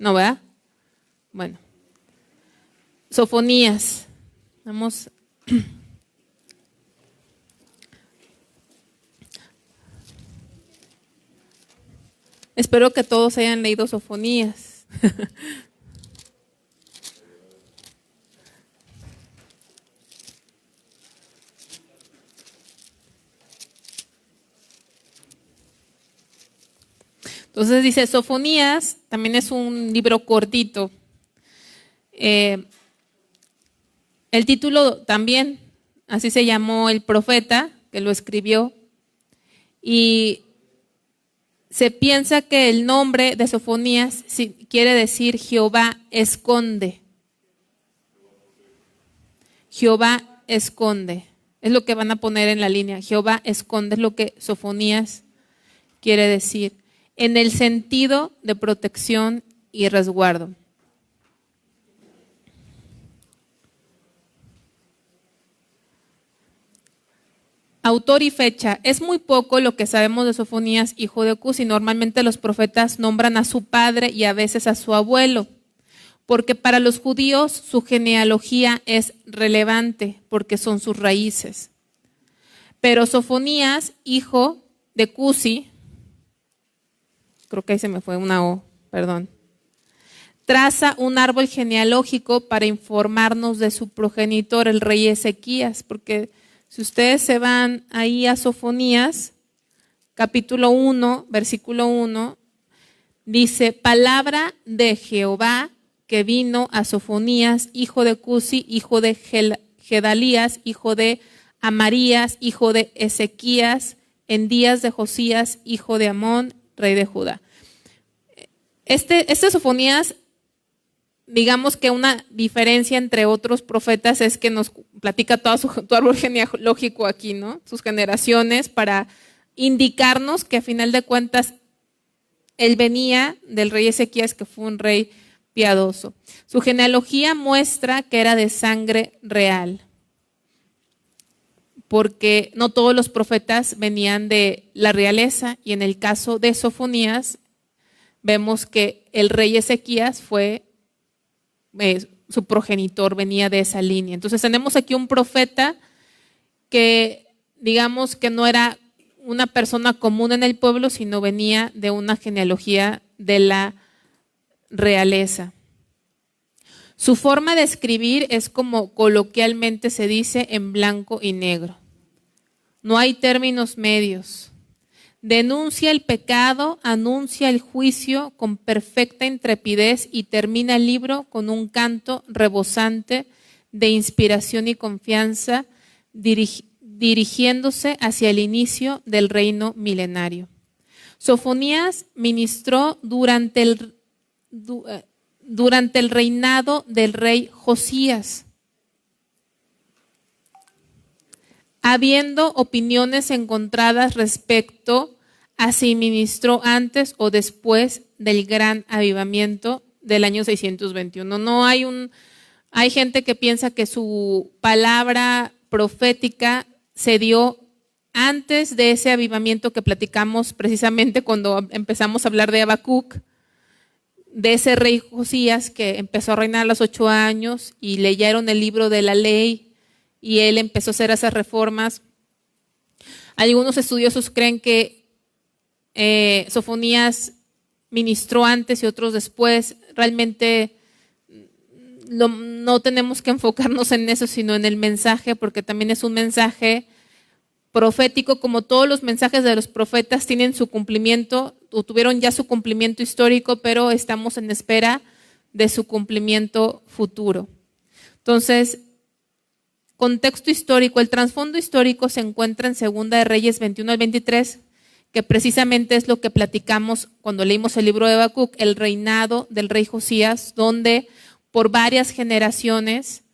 ¿No, verdad? Bueno. Sofonías. Vamos. Espero que todos hayan leído Sofonías. Entonces dice, Sofonías también es un libro cortito. El título también, así se llamó el profeta que lo escribió. Y se piensa que el nombre de Sofonías quiere decir Jehová esconde. Jehová esconde. Es lo que van a poner en la línea. Jehová esconde es lo que Sofonías quiere decir. En el sentido de protección y resguardo. Autor y fecha. Es muy poco lo que sabemos de Sofonías, hijo de Cusi. Normalmente los profetas nombran a su padre y a veces a su abuelo, porque para los judíos su genealogía es relevante, porque son sus raíces. Pero Sofonías, hijo de Cusi, creo que ahí se me fue una O, perdón, traza un árbol genealógico para informarnos de su progenitor, el rey Ezequías, porque si ustedes se van ahí a Sofonías, capítulo 1, versículo 1, dice, palabra de Jehová que vino a Sofonías, hijo de Cusi, hijo de Gedalías, hijo de Amarías, hijo de Ezequías, en días de Josías, hijo de Amón, rey de Judá. Este Sofonías, digamos que una diferencia entre otros profetas es que nos platica todo su árbol genealógico aquí, ¿no? Sus generaciones, para indicarnos que a final de cuentas él venía del rey Ezequías, que fue un rey piadoso. Su genealogía muestra que era de sangre real, porque no todos los profetas venían de la realeza, y en el caso de Sofonías vemos que el rey Ezequías fue su progenitor, venía de esa línea. Entonces tenemos aquí un profeta que digamos que no era una persona común en el pueblo, sino venía de una genealogía de la realeza. Su forma de escribir es como coloquialmente se dice, en blanco y negro. No hay términos medios. Denuncia el pecado, anuncia el juicio con perfecta intrepidez y termina el libro con un canto rebosante de inspiración y confianza, dirigiéndose hacia el inicio del reino milenario. Sofonías ministró durante el reinado del rey Josías, habiendo opiniones encontradas respecto a si ministró antes o después del gran avivamiento del año 621. Hay gente que piensa que su palabra profética se dio antes de ese avivamiento que platicamos precisamente cuando empezamos a hablar de Habacuc, de ese rey Josías que empezó a reinar a los 8 años y leyeron el libro de la ley y él empezó a hacer esas reformas. Algunos estudiosos creen que Sofonías ministró antes y otros después. Realmente no tenemos que enfocarnos en eso, sino en el mensaje, porque también es un mensaje profético. Como todos los mensajes de los profetas tienen su cumplimiento, o tuvieron ya su cumplimiento histórico, pero estamos en espera de su cumplimiento futuro. Entonces, contexto histórico. El trasfondo histórico se encuentra en Segunda de Reyes 21 al 23, que precisamente es lo que platicamos cuando leímos el libro de Habacuc, el reinado del rey Josías, donde por varias generaciones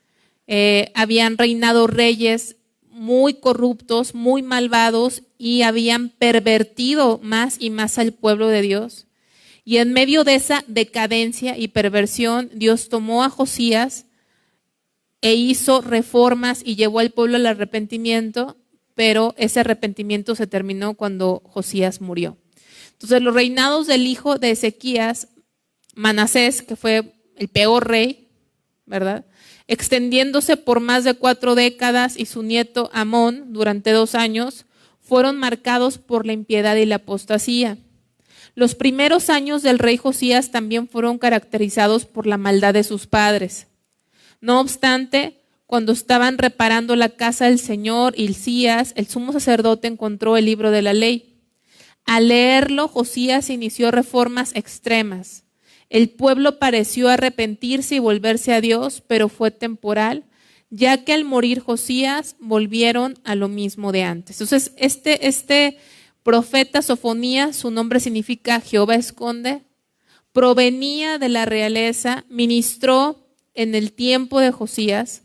habían reinado reyes muy corruptos, muy malvados, y habían pervertido más y más al pueblo de Dios. Y en medio de esa decadencia y perversión, Dios tomó a Josías e hizo reformas y llevó al pueblo al arrepentimiento, pero ese arrepentimiento se terminó cuando Josías murió. Entonces los reinados del hijo de Ezequías Manasés, que fue el peor rey, ¿verdad? Extendiéndose por más de 4 décadas, y su nieto Amón, durante 2 años, fueron marcados por la impiedad y la apostasía. Los primeros años del rey Josías también fueron caracterizados por la maldad de sus padres. No obstante, cuando estaban reparando la casa del Señor, Hilcías, el sumo sacerdote, encontró el libro de la ley. Al leerlo, Josías inició reformas extremas. El pueblo pareció arrepentirse y volverse a Dios, pero fue temporal, ya que al morir Josías volvieron a lo mismo de antes. Entonces, este profeta Sofonías, su nombre significa Jehová esconde, provenía de la realeza, ministró en el tiempo de Josías,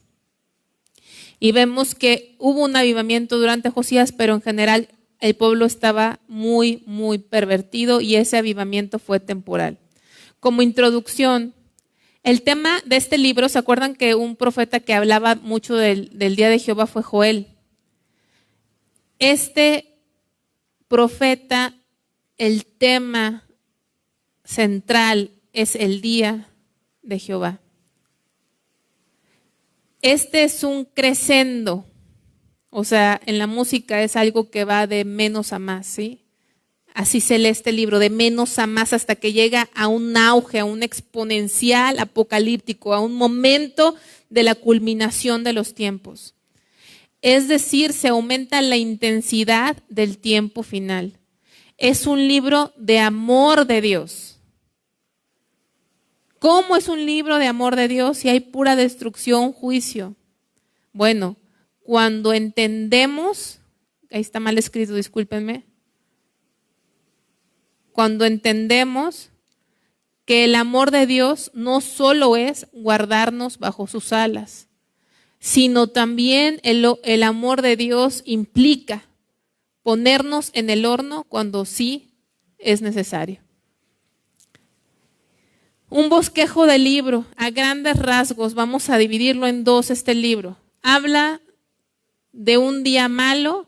y vemos que hubo un avivamiento durante Josías, pero en general el pueblo estaba muy, muy pervertido y ese avivamiento fue temporal. Como introducción, el tema de este libro, ¿se acuerdan que un profeta que hablaba mucho del día de Jehová fue Joel? Este profeta, el tema central es el día de Jehová. Este es un crescendo, o sea, en la música es algo que va de menos a más, ¿sí? Así se lee este libro, de menos a más, hasta que llega a un auge, a un exponencial apocalíptico, a un momento de la culminación de los tiempos. Es decir, se aumenta la intensidad del tiempo final. Es un libro de amor de Dios. ¿Cómo es un libro de amor de Dios si hay pura destrucción, juicio? Bueno, cuando entendemos, ahí está mal escrito, discúlpenme, cuando entendemos que el amor de Dios no solo es guardarnos bajo sus alas, sino también el amor de Dios implica ponernos en el horno cuando sí es necesario. Un bosquejo del libro, a grandes rasgos, vamos a dividirlo en 2 este libro. Habla de un día malo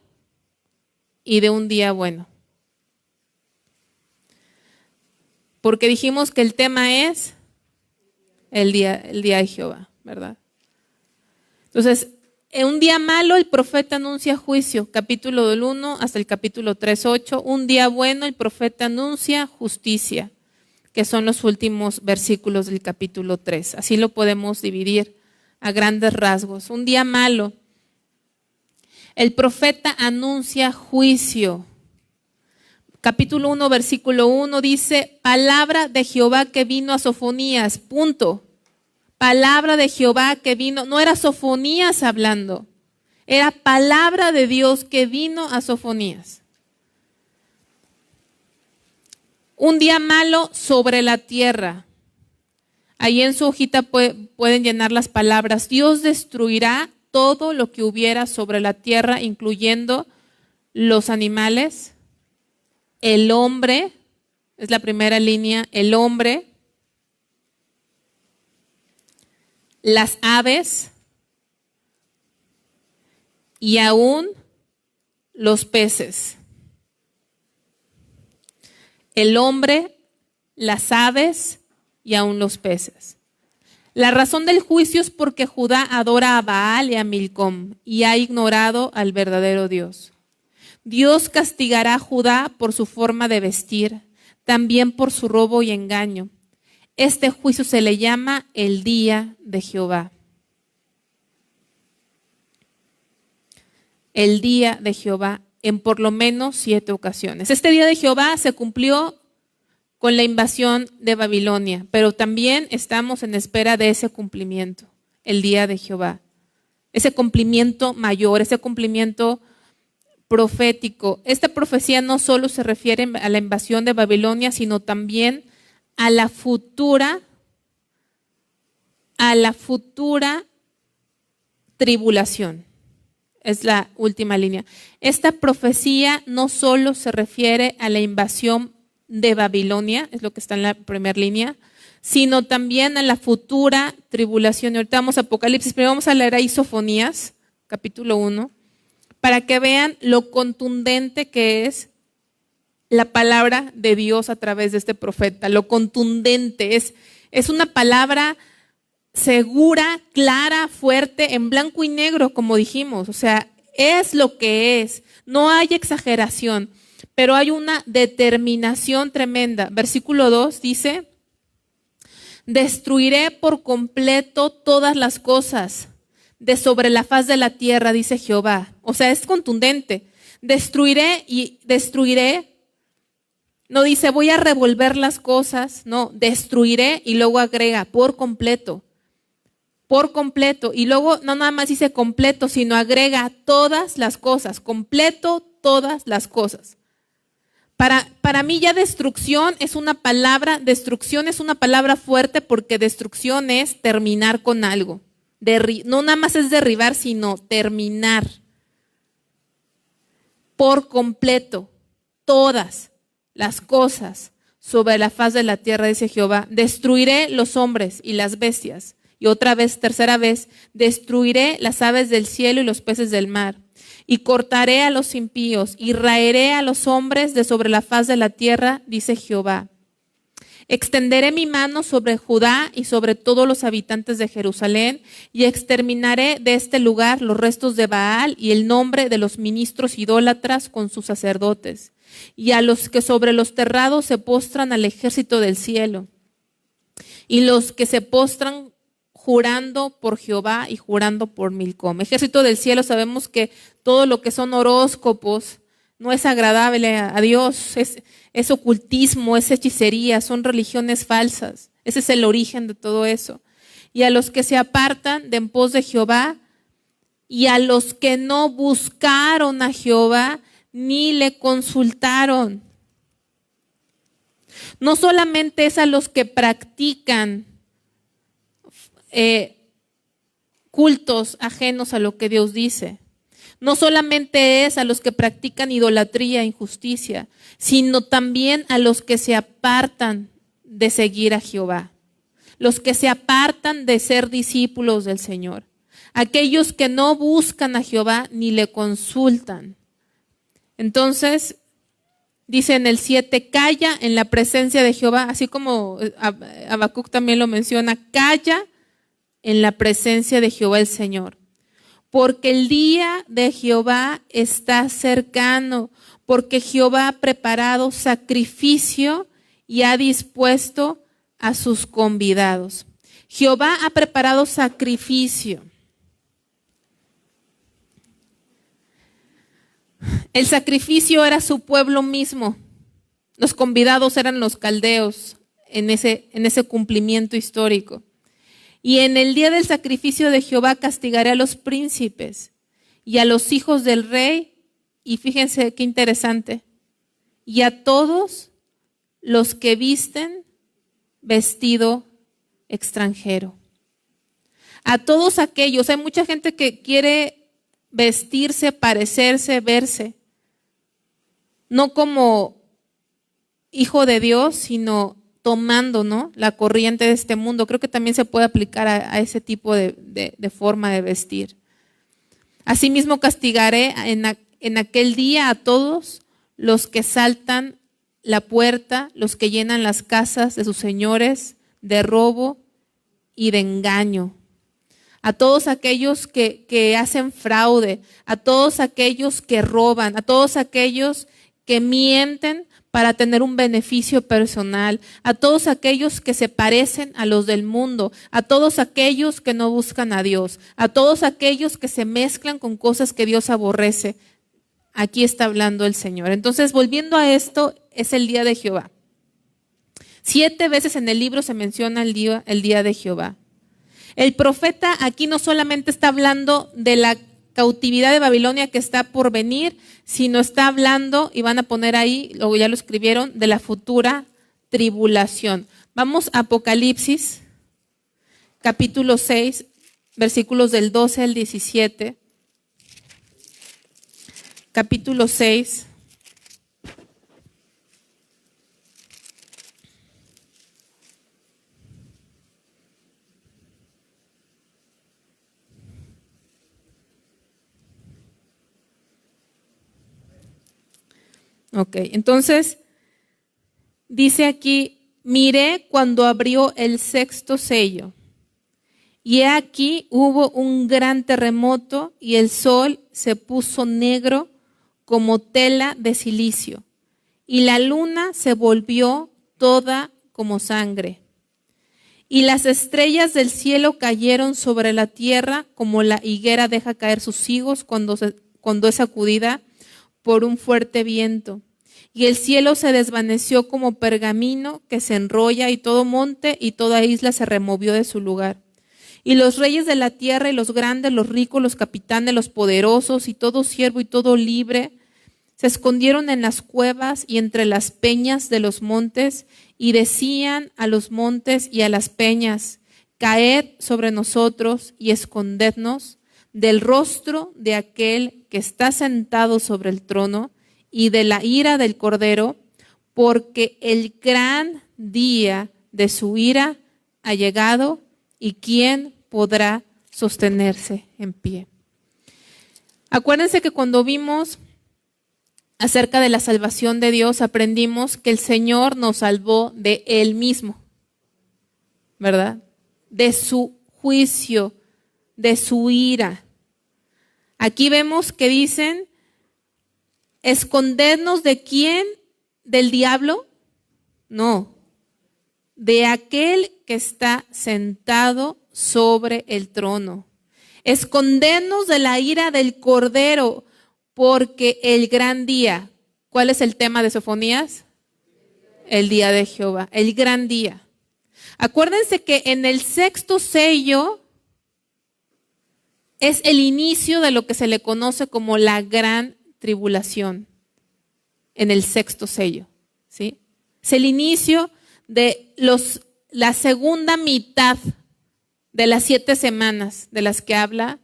y de un día bueno. Porque dijimos que el tema es el día de Jehová, ¿verdad? Entonces, en un día malo el profeta anuncia juicio, capítulo del 1 hasta el capítulo 3:8. Un día bueno el profeta anuncia justicia, que son los últimos versículos del capítulo 3. Así lo podemos dividir a grandes rasgos. Un día malo, el profeta anuncia juicio. Capítulo 1, versículo 1 dice, palabra de Jehová que vino a Sofonías, punto. Palabra de Jehová que vino, no era Sofonías hablando, era palabra de Dios que vino a Sofonías. Un día malo sobre la tierra. Ahí en su hojita pueden llenar las palabras. Dios destruirá todo lo que hubiera sobre la tierra, incluyendo los animales, el hombre, es la primera línea, el hombre, las aves y aún los peces. El hombre, las aves y aún los peces. La razón del juicio es porque Judá adora a Baal y a Milcom y ha ignorado al verdadero Dios. Dios castigará a Judá por su forma de vestir, también por su robo y engaño. Este juicio se le llama el día de Jehová. El día de Jehová en por lo menos 7 ocasiones. Este día de Jehová se cumplió con la invasión de Babilonia, pero también estamos en espera de ese cumplimiento, el día de Jehová. Ese cumplimiento mayor, ese cumplimiento profético. Esta profecía no solo se refiere a la invasión de Babilonia, sino también a la futura tribulación. Es la última línea. Esta profecía no solo se refiere a la invasión de Babilonia, es lo que está en la primera línea, sino también a la futura tribulación. Y ahorita vamos a Apocalipsis, pero vamos a leer ahí Sofonías, capítulo 1, para que vean lo contundente que es la palabra de Dios a través de este profeta, lo contundente. Es una palabra segura, clara, fuerte, en blanco y negro, como dijimos. O sea, es lo que es. No hay exageración, pero hay una determinación tremenda. Versículo 2 dice: destruiré por completo todas las cosas de sobre la faz de la tierra, dice Jehová. O sea, es contundente. Destruiré y destruiré. No dice voy a revolver las cosas, no, destruiré y luego agrega por completo. Por completo. Y luego no nada más dice completo, sino agrega todas las cosas. Completo todas las cosas. Para mí ya destrucción es una palabra fuerte, porque destrucción es terminar con algo. No nada más es derribar, sino terminar. Por completo, todas las cosas sobre la faz de la tierra, dice Jehová. Destruiré los hombres y las bestias. Y otra vez, tercera vez, destruiré las aves del cielo y los peces del mar. Y cortaré a los impíos y raeré a los hombres de sobre la faz de la tierra, dice Jehová. Extenderé mi mano sobre Judá y sobre todos los habitantes de Jerusalén, y exterminaré de este lugar los restos de Baal y el nombre de los ministros idólatras con sus sacerdotes, y a los que sobre los terrados se postran al ejército del cielo, y los que se postran jurando por Jehová y jurando por Milcom. Ejército del cielo, sabemos que todo lo que son horóscopos no es agradable a Dios, es ocultismo, es hechicería, son religiones falsas. Ese es el origen de todo eso. Y a los que se apartan de en pos de Jehová, y a los que no buscaron a Jehová ni le consultaron. No solamente es a los que practican cultos ajenos a lo que Dios dice. No solamente es a los que practican idolatría e injusticia, sino también a los que se apartan de seguir a Jehová. Los que se apartan de ser discípulos del Señor. Aquellos que no buscan a Jehová ni le consultan. Entonces, dice en el 7, calla en la presencia de Jehová, así como Habacuc también lo menciona, calla en la presencia de Jehová el Señor. Porque el día de Jehová está cercano, porque Jehová ha preparado sacrificio y ha dispuesto a sus convidados. Jehová ha preparado sacrificio. El sacrificio era su pueblo mismo. Los convidados eran los caldeos en ese cumplimiento histórico. Y en el día del sacrificio de Jehová castigaré a los príncipes y a los hijos del rey, y fíjense qué interesante, y a todos los que visten vestido extranjero. A todos aquellos, hay mucha gente que quiere vestirse, parecerse, verse, no como hijo de Dios, sino tomando, ¿no?, la corriente de este mundo. Creo que también se puede aplicar a ese tipo de forma de vestir. Asimismo castigaré en aquel día a todos los que saltan la puerta, los que llenan las casas de sus señores de robo y de engaño. A todos aquellos que hacen fraude, a todos aquellos que roban, a todos aquellos que mienten para tener un beneficio personal, a todos aquellos que se parecen a los del mundo, a todos aquellos que no buscan a Dios, a todos aquellos que se mezclan con cosas que Dios aborrece. Aquí está hablando el Señor. Entonces, volviendo a esto, es el día de Jehová. 7 veces en el libro se menciona el día de Jehová. El profeta aquí no solamente está hablando de la cautividad de Babilonia que está por venir, sino está hablando, y van a poner ahí, luego ya lo escribieron, de la futura tribulación. Vamos a Apocalipsis, capítulo 6, versículos del 12 al 17. Capítulo 6. Ok, entonces dice aquí, miré cuando abrió el sexto sello, y he aquí hubo un gran terremoto y el sol se puso negro como tela de silicio, y la luna se volvió toda como sangre. Y las estrellas del cielo cayeron sobre la tierra como la higuera deja caer sus higos cuando es sacudida por un fuerte viento. Y el cielo se desvaneció como pergamino que se enrolla, y todo monte y toda isla se removió de su lugar. Y los reyes de la tierra y los grandes, los ricos, los capitanes, los poderosos y todo siervo y todo libre se escondieron en las cuevas y entre las peñas de los montes, y decían a los montes y a las peñas, caed sobre nosotros y escondednos del rostro de aquel que está sentado sobre el trono y de la ira del Cordero, porque el gran día de su ira ha llegado, y ¿quién podrá sostenerse en pie? Acuérdense que cuando vimos acerca de la salvación de Dios, aprendimos que el Señor nos salvó de Él mismo, ¿verdad? De su juicio, de su ira. Aquí vemos que dicen, ¿escondernos de quién? ¿Del diablo? No, de aquel que está sentado sobre el trono. Escondernos de la ira del Cordero, porque el gran día, ¿cuál es el tema de Sofonías? El día de Jehová, el gran día. Acuérdense que en el sexto sello es el inicio de lo que se le conoce como la gran tribulación, en el sexto sello, ¿sí? Es el inicio de la segunda mitad de las 7 semanas de las que habla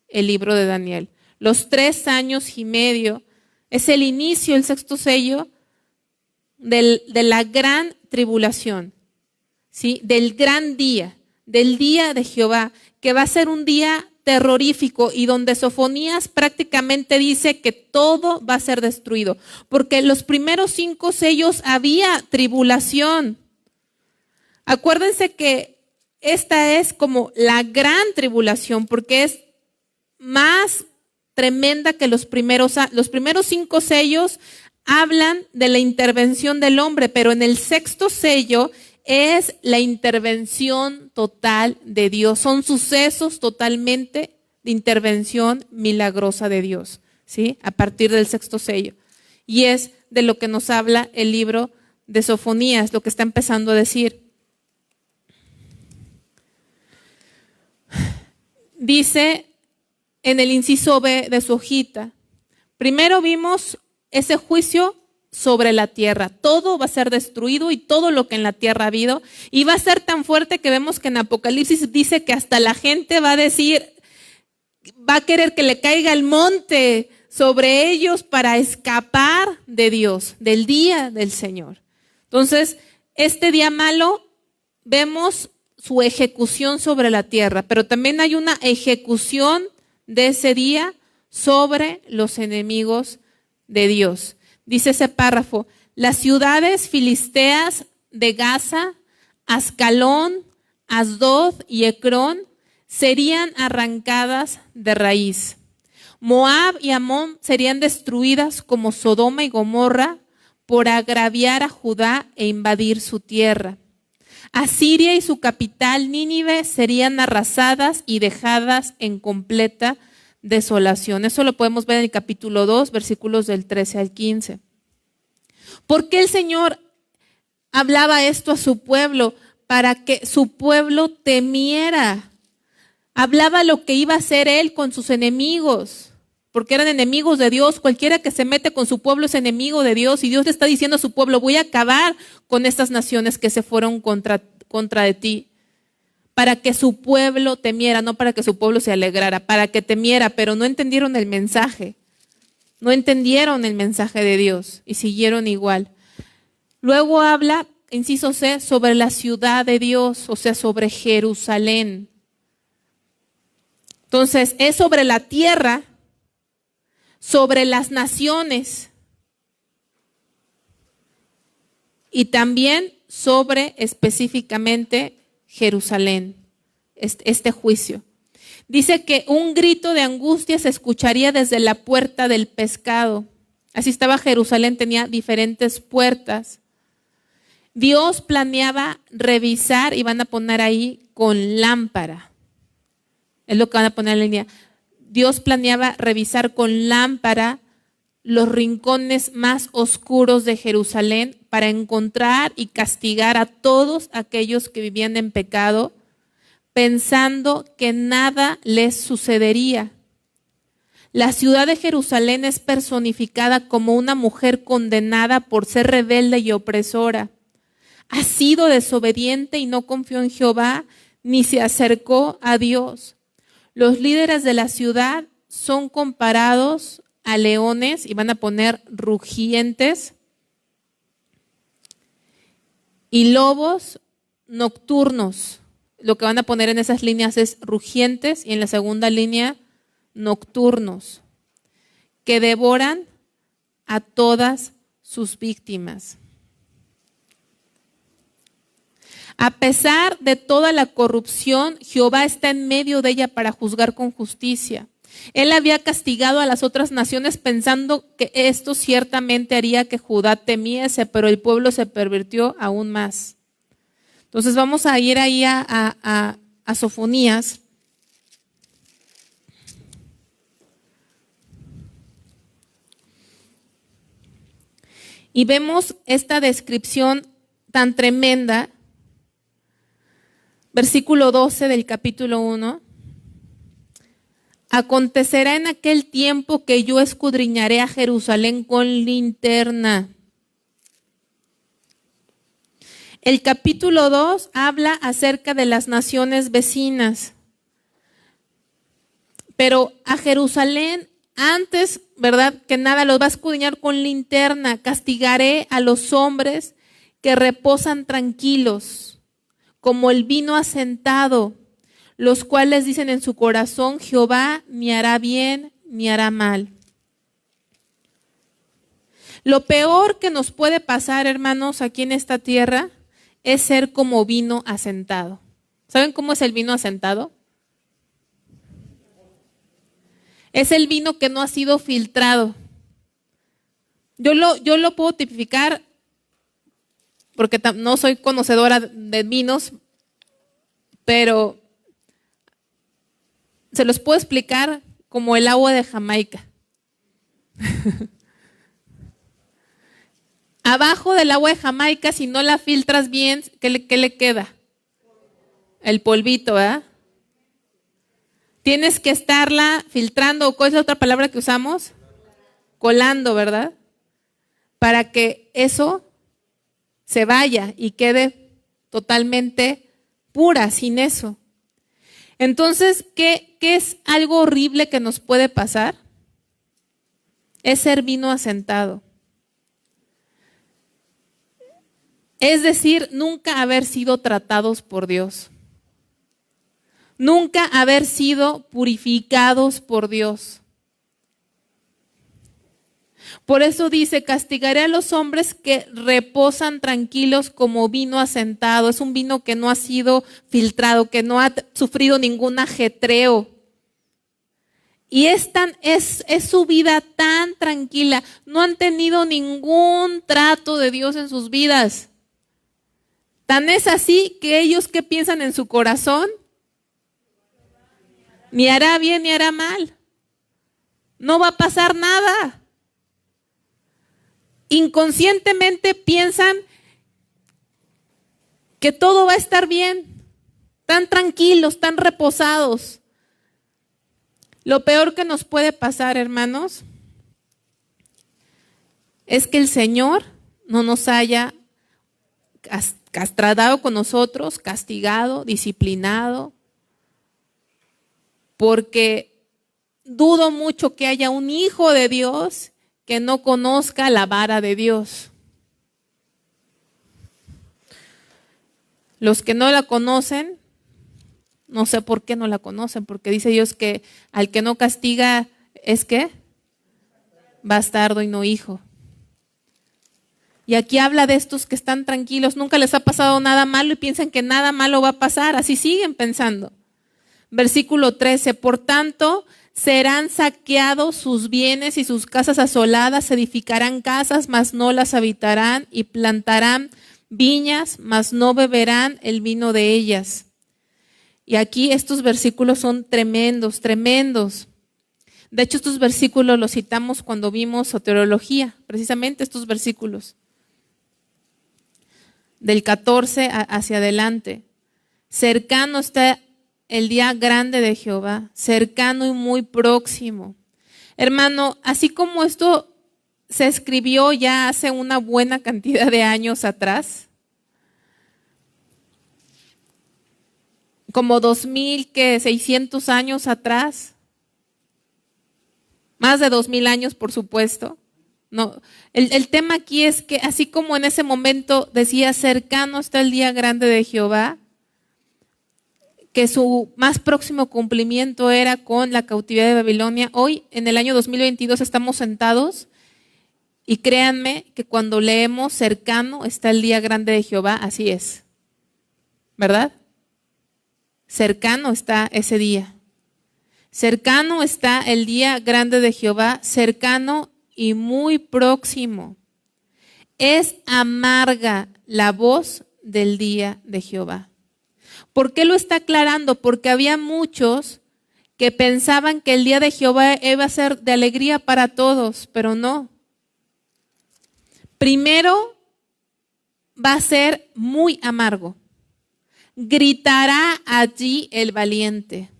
el libro de Daniel. Los 3 años y medio es el inicio, el sexto sello de la gran tribulación, ¿sí? Del gran día, del día de Jehová, que va a ser un día terrorífico y donde Sofonías prácticamente dice que todo va a ser destruido, porque en los primeros 5 sellos había tribulación. Acuérdense que esta es como la gran tribulación, porque es más tremenda que los primeros 5 sellos hablan de la intervención del hombre, pero en el sexto sello es la intervención total de Dios. Son sucesos totalmente de intervención milagrosa de Dios, ¿sí? A partir del sexto sello. Y es de lo que nos habla el libro de Sofonías, lo que está empezando a decir. Dice en el inciso B de su hojita, primero vimos ese juicio sobre la tierra. Todo va a ser destruido y todo lo que en la tierra ha habido. Y va a ser tan fuerte que vemos que en Apocalipsis dice que hasta la gente va a decir, va a querer que le caiga el monte sobre ellos para escapar de Dios, del día del Señor. Entonces, este día malo vemos su ejecución sobre la tierra, pero también hay una ejecución de ese día sobre los enemigos de Dios. Dice ese párrafo, las ciudades filisteas de Gaza, Ascalón, Asdod y Ecrón serían arrancadas de raíz. Moab y Amón serían destruidas como Sodoma y Gomorra por agraviar a Judá e invadir su tierra. Asiria y su capital Nínive serían arrasadas y dejadas en completa desolación. Eso lo podemos ver en el capítulo 2, versículos del 13 al 15. ¿Por qué el Señor hablaba esto a su pueblo? Para que su pueblo temiera. Hablaba lo que iba a hacer Él con sus enemigos, porque eran enemigos de Dios. Cualquiera que se mete con su pueblo es enemigo de Dios, y Dios le está diciendo a su pueblo, voy a acabar con estas naciones que se fueron contra de ti, para que su pueblo temiera, no para que su pueblo se alegrara, para que temiera, pero no entendieron el mensaje, no entendieron el mensaje de Dios y siguieron igual. Luego habla, inciso C, sobre la ciudad de Dios, o sea, sobre Jerusalén. Entonces, es sobre la tierra, sobre las naciones y también sobre específicamente Jerusalén, este juicio. Dice que un grito de angustia se escucharía desde la puerta del pescado. Así estaba Jerusalén, tenía diferentes puertas. Dios planeaba revisar, y van a poner ahí con lámpara. Es lo que van a poner en la línea. Dios planeaba revisar con lámpara los rincones más oscuros de Jerusalén para encontrar y castigar a todos aquellos que vivían en pecado, pensando que nada les sucedería. La ciudad de Jerusalén es personificada como una mujer condenada por ser rebelde y opresora. Ha sido desobediente y no confió en Jehová, ni se acercó a Dios. Los líderes de la ciudad son comparados a leones, y van a poner rugientes, y lobos nocturnos. Lo que van a poner en esas líneas es rugientes, y en la segunda línea nocturnos, que devoran a todas sus víctimas. A pesar de toda la corrupción, Jehová está en medio de ella para juzgar con justicia. Él había castigado a las otras naciones pensando que esto ciertamente haría que Judá temiese, pero el pueblo se pervirtió aún más. Entonces vamos a ir ahí a Sofonías. Y vemos esta descripción tan tremenda. Versículo 12 del capítulo 1. Acontecerá en aquel tiempo que yo escudriñaré a Jerusalén con linterna. El capítulo 2 habla acerca de las naciones vecinas. Pero a Jerusalén, antes, ¿verdad?, que nada, los va a escudriñar con linterna. Castigaré a los hombres que reposan tranquilos, como el vino asentado, los cuales dicen en su corazón, Jehová ni hará bien ni hará mal. Lo peor que nos puede pasar, hermanos, aquí en esta tierra es ser como vino asentado. ¿Saben cómo es el vino asentado? Es el vino que no ha sido filtrado. Yo lo puedo tipificar porque no soy conocedora de vinos, pero se los puedo explicar como el agua de Jamaica. Abajo del agua de Jamaica, si no la filtras bien, ¿qué le queda? El polvito, ¿verdad? Tienes que estarla filtrando, ¿o cuál es la otra palabra que usamos? Colando, ¿verdad? Para que eso se vaya y quede totalmente pura, sin eso. Entonces, ¿qué es algo horrible que nos puede pasar? Es ser vino asentado. Es decir, nunca haber sido tratados por Dios. Nunca haber sido purificados por Dios. Por eso dice, castigaré a los hombres que reposan tranquilos como vino asentado. Es un vino que no ha sido filtrado, que no ha sufrido ningún ajetreo. Y es su vida tan tranquila. No han tenido ningún trato de Dios en sus vidas. Tan es así que ellos, ¿qué piensan en su corazón? Ni hará bien ni hará mal. No va a pasar nada. Inconscientemente piensan que todo va a estar bien, tan tranquilos, tan reposados. Lo peor que nos puede pasar, hermanos, es que el Señor no nos haya tratado con nosotros, castigado, disciplinado, porque dudo mucho que haya un hijo de Dios que no conozca la vara de Dios. Los que no la conocen, no sé por qué no la conocen, porque dice Dios que al que no castiga es ¿qué? Bastardo y no hijo. Y aquí habla de estos que están tranquilos, nunca les ha pasado nada malo y piensan que nada malo va a pasar, así siguen pensando. Versículo 13, por tanto, serán saqueados sus bienes y sus casas asoladas, se edificarán casas, mas no las habitarán, y plantarán viñas, mas no beberán el vino de ellas. Y aquí estos versículos son tremendos, tremendos. De hecho, estos versículos los citamos cuando vimos soteriología, precisamente estos versículos. Del 14 hacia adelante. Cercano está el día grande de Jehová, cercano y muy próximo. Hermano, así como esto se escribió ya hace una buena cantidad de años atrás, como 2600 años atrás, más de 2000 años, por supuesto. No, el tema aquí es que así como en ese momento decía cercano está el día grande de Jehová, que su más próximo cumplimiento era con la cautividad de Babilonia, hoy en el año 2022 estamos sentados y créanme que cuando leemos cercano está el día grande de Jehová, así es, ¿verdad? Cercano está ese día. Cercano está el día grande de Jehová, cercano y muy próximo. Es amarga la voz del día de Jehová. ¿Por qué lo está aclarando? Porque había muchos que pensaban que el día de Jehová iba a ser de alegría para todos, pero no. Primero va a ser muy amargo. Gritará allí el valiente.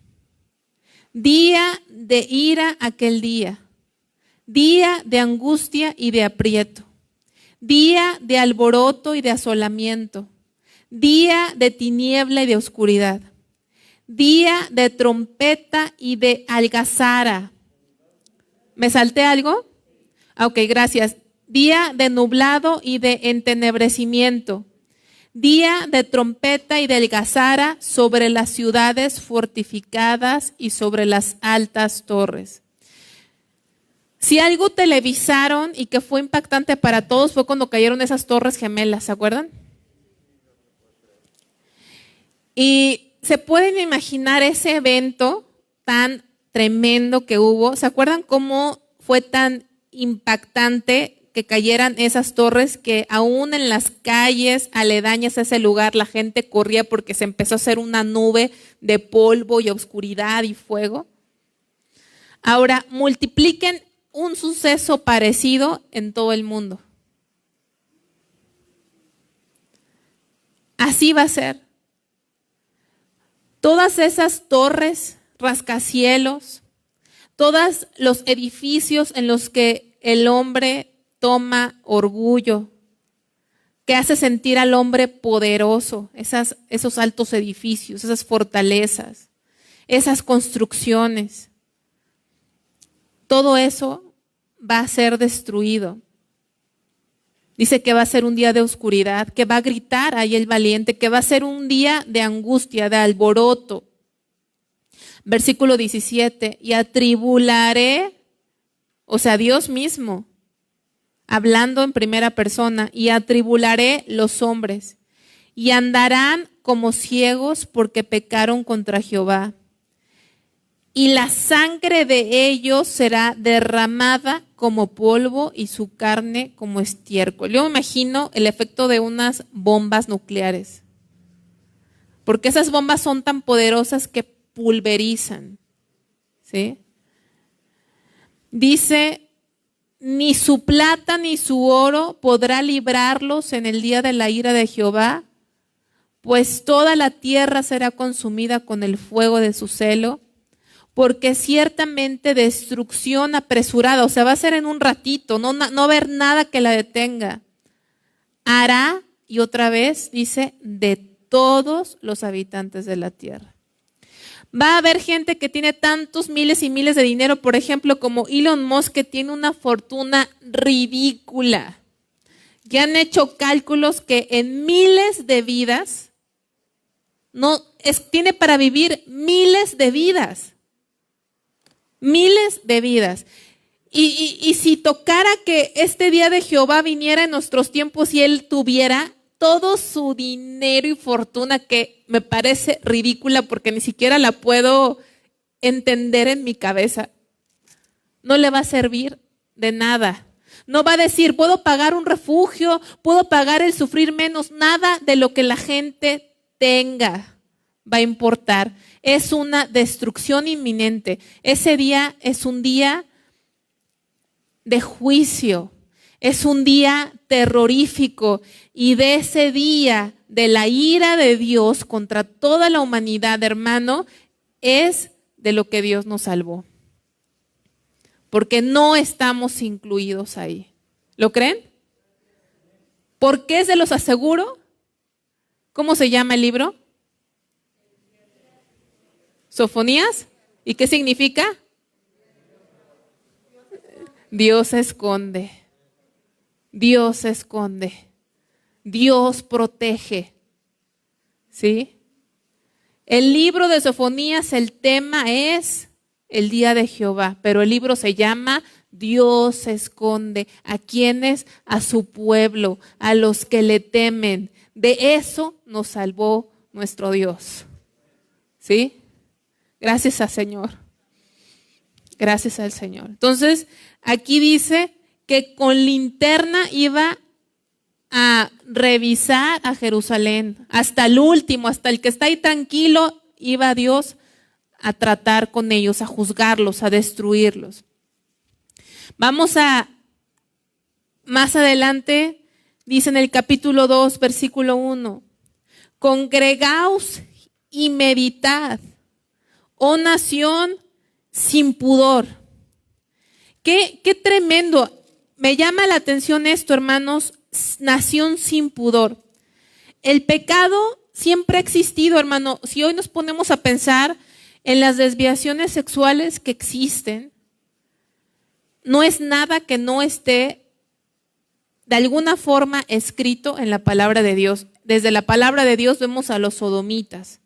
Día de ira aquel día. Día de angustia y de aprieto. Día de alboroto y de asolamiento. Día de tiniebla y de oscuridad. Día de trompeta y de algazara. ¿Me salté algo? Ok, gracias. Día de nublado y de entenebrecimiento. Día de trompeta y de algazara sobre las ciudades fortificadas y sobre las altas torres. Si algo televisaron y que fue impactante para todos fue cuando cayeron esas torres gemelas, ¿se acuerdan? Y se pueden imaginar ese evento tan tremendo que hubo. ¿Se acuerdan cómo fue tan impactante que cayeran esas torres que aún en las calles aledañas a ese lugar la gente corría porque se empezó a hacer una nube de polvo y oscuridad y fuego? Ahora, multipliquen un suceso parecido en todo el mundo. Así va a ser. Todas esas torres, rascacielos, todos los edificios en los que el hombre toma orgullo, que hace sentir al hombre poderoso, esos altos edificios, esas fortalezas, esas construcciones, todo eso va a ser destruido. Dice que va a ser un día de oscuridad, que va a gritar ahí el valiente, que va a ser un día de angustia, de alboroto. Versículo 17, y atribularé, o sea, Dios mismo, hablando en primera persona, y atribularé los hombres, y andarán como ciegos porque pecaron contra Jehová. Y la sangre de ellos será derramada como polvo y su carne como estiércol. Yo me imagino el efecto de unas bombas nucleares, porque esas bombas son tan poderosas que pulverizan, ¿sí? Dice, ni su plata ni su oro podrá librarlos en el día de la ira de Jehová, pues toda la tierra será consumida con el fuego de su celo. Porque ciertamente destrucción apresurada, o sea, va a ser en un ratito, no va a haber nada que la detenga. Hará, y otra vez dice, de todos los habitantes de la tierra. Va a haber gente que tiene tantos miles y miles de dinero, por ejemplo, como Elon Musk, que tiene una fortuna ridícula, que han hecho cálculos que en miles de vidas, tiene para vivir miles de vidas. Miles de vidas. Y si tocara que este día de Jehová viniera en nuestros tiempos y Él tuviera todo su dinero y fortuna, que me parece ridícula porque ni siquiera la puedo entender en mi cabeza, no le va a servir de nada. No va a decir, puedo pagar un refugio, puedo pagar el sufrir menos, nada de lo que la gente tenga va a importar. Es una destrucción inminente. Ese día es un día de juicio, es un día terrorífico, y de ese día de la ira de Dios contra toda la humanidad, hermano, es de lo que Dios nos salvó. Porque no estamos incluidos ahí. ¿Lo creen? ¿Por qué se los aseguro? ¿Cómo se llama el libro? ¿Sofonías? ¿Y qué significa? Dios esconde. Dios esconde. Dios protege. ¿Sí? El libro de Sofonías, el tema es el día de Jehová, pero el libro se llama Dios esconde. ¿A quiénes? A su pueblo, a los que le temen. De eso nos salvó nuestro Dios. ¿Sí? Gracias al Señor. Gracias al Señor. Entonces, aquí dice que con linterna iba a revisar a Jerusalén. Hasta el último, hasta el que está ahí tranquilo, iba Dios a tratar con ellos, a juzgarlos, a destruirlos. Vamos a, más adelante, dice en el capítulo 2, versículo 1, congregaos y meditad, oh nación sin pudor. Qué tremendo. Me llama la atención esto, hermanos, nación sin pudor. El pecado siempre ha existido, hermano. Si hoy nos ponemos a pensar en las desviaciones sexuales que existen, no es nada que no esté de alguna forma escrito en la palabra de Dios. Desde la palabra de Dios vemos a los sodomitas.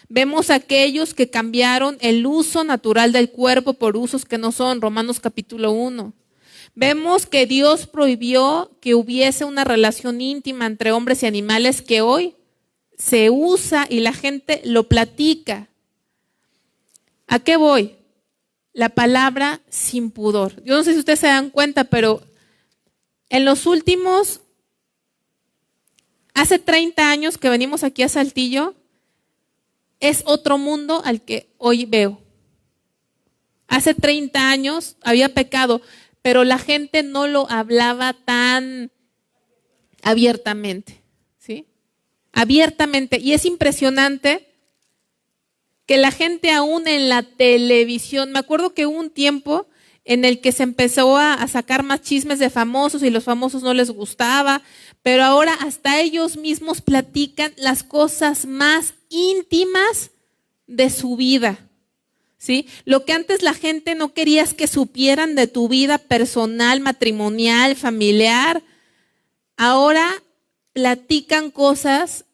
Vemos a aquellos que cambiaron el uso natural del cuerpo por usos que no son, Romanos capítulo 1. Vemos que Dios prohibió que hubiese una relación íntima entre hombres y animales, que hoy se usa y la gente lo platica. ¿A qué voy? La palabra sin pudor. Yo no sé si ustedes se dan cuenta, pero en los últimos, hace 30 años que venimos aquí a Saltillo, es otro mundo al que hoy veo. Hace 30 años había pecado, pero la gente no lo hablaba tan abiertamente, ¿sí? Abiertamente. Y es impresionante que la gente aún en la televisión, me acuerdo que hubo un tiempo en el que se empezó a sacar más chismes de famosos y los famosos no les gustaba, pero ahora hasta ellos mismos platican las cosas más íntimas de su vida, ¿sí? Lo que antes la gente no quería es que supieran de tu vida personal, matrimonial, familiar, ahora platican cosas,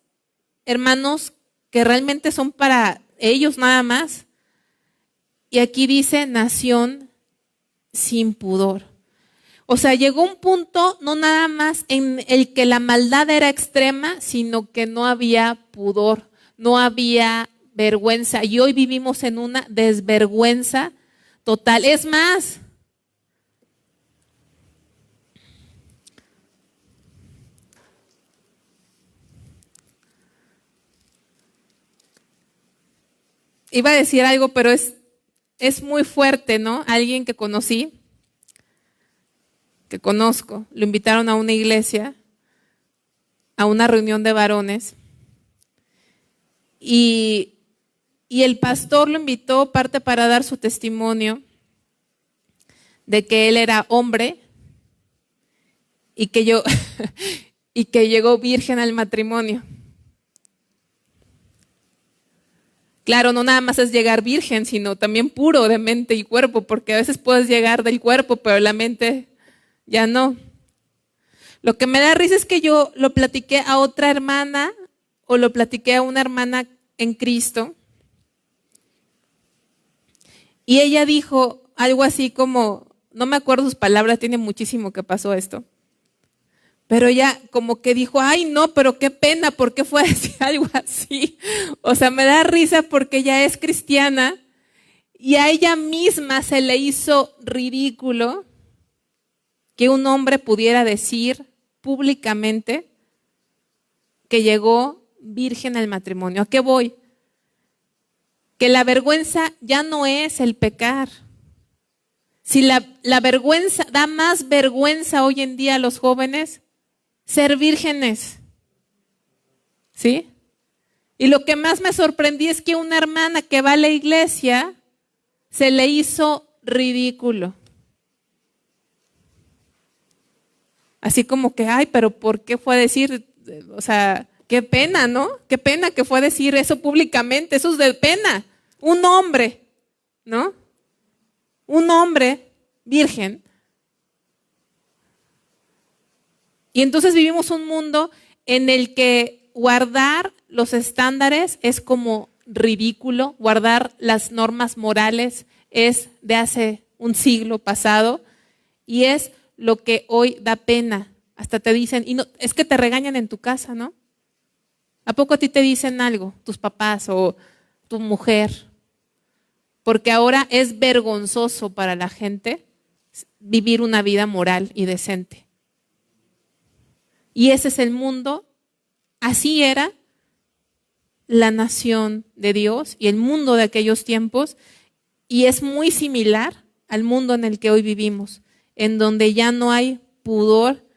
hermanos, que realmente son para ellos nada más. Y aquí dice nación sin pudor. O sea, llegó un punto no nada más en el que la maldad era extrema, sino que no había pudor, no había vergüenza. Y hoy vivimos en una desvergüenza total. Es más, iba a decir algo, pero es muy fuerte, ¿no? Alguien que conocí, que conozco, lo invitaron a una iglesia, a una reunión de varones, y el pastor lo invitó parte para dar su testimonio de que él era hombre y que y que llegó virgen al matrimonio. Claro, no nada más es llegar virgen, sino también puro de mente y cuerpo, porque a veces puedes llegar del cuerpo, pero la mente ya no. Lo que me da risa es que yo lo platiqué a otra hermana o lo platiqué a una hermana en Cristo y ella dijo algo así como, no me acuerdo sus palabras, tiene muchísimo que pasó esto. Pero ella como que dijo, ay no, pero qué pena, ¿por qué fue a decir algo así? O sea, me da risa porque ella es cristiana y a ella misma se le hizo ridículo que un hombre pudiera decir públicamente que llegó virgen al matrimonio. ¿A qué voy? Que la vergüenza ya no es el pecar. Si la vergüenza, da más vergüenza hoy en día a los jóvenes ser vírgenes. ¿Sí? Y lo que más me sorprendí es que una hermana que va a la iglesia se le hizo ridículo. Así como que, ay, pero ¿por qué fue a decir? O sea, qué pena, ¿no? Qué pena que fue a decir eso públicamente, eso es de pena. Un hombre, ¿no? Un hombre virgen. Y entonces vivimos un mundo en el que guardar los estándares es como ridículo, guardar las normas morales es de hace un siglo pasado y es lo que hoy da pena. Hasta te dicen, y no, es que te regañan en tu casa, ¿no? ¿A poco a ti te dicen algo, tus papás o tu mujer? Porque ahora es vergonzoso para la gente vivir una vida moral y decente. Y ese es el mundo, así era la nación de Dios y el mundo de aquellos tiempos, y es muy similar al mundo en el que hoy vivimos, en donde ya no hay pudor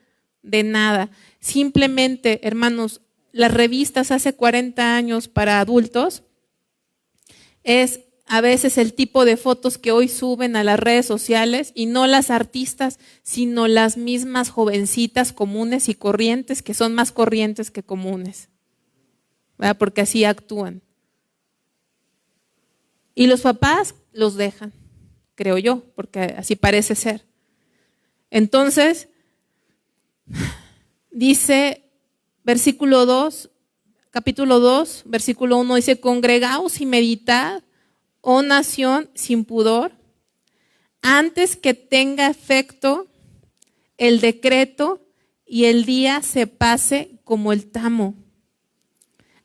de nada. Simplemente, hermanos, las revistas hace 40 años para adultos es a veces el tipo de fotos que hoy suben a las redes sociales y no las artistas, sino las mismas jovencitas comunes y corrientes, que son más corrientes que comunes, ¿verdad? Porque así actúan. Y los papás los dejan, creo yo, porque así parece ser. Entonces, dice versículo 2, capítulo 2, versículo 1, dice, congregaos y meditad, oh nación sin pudor, antes que tenga efecto el decreto y el día se pase como el tamo,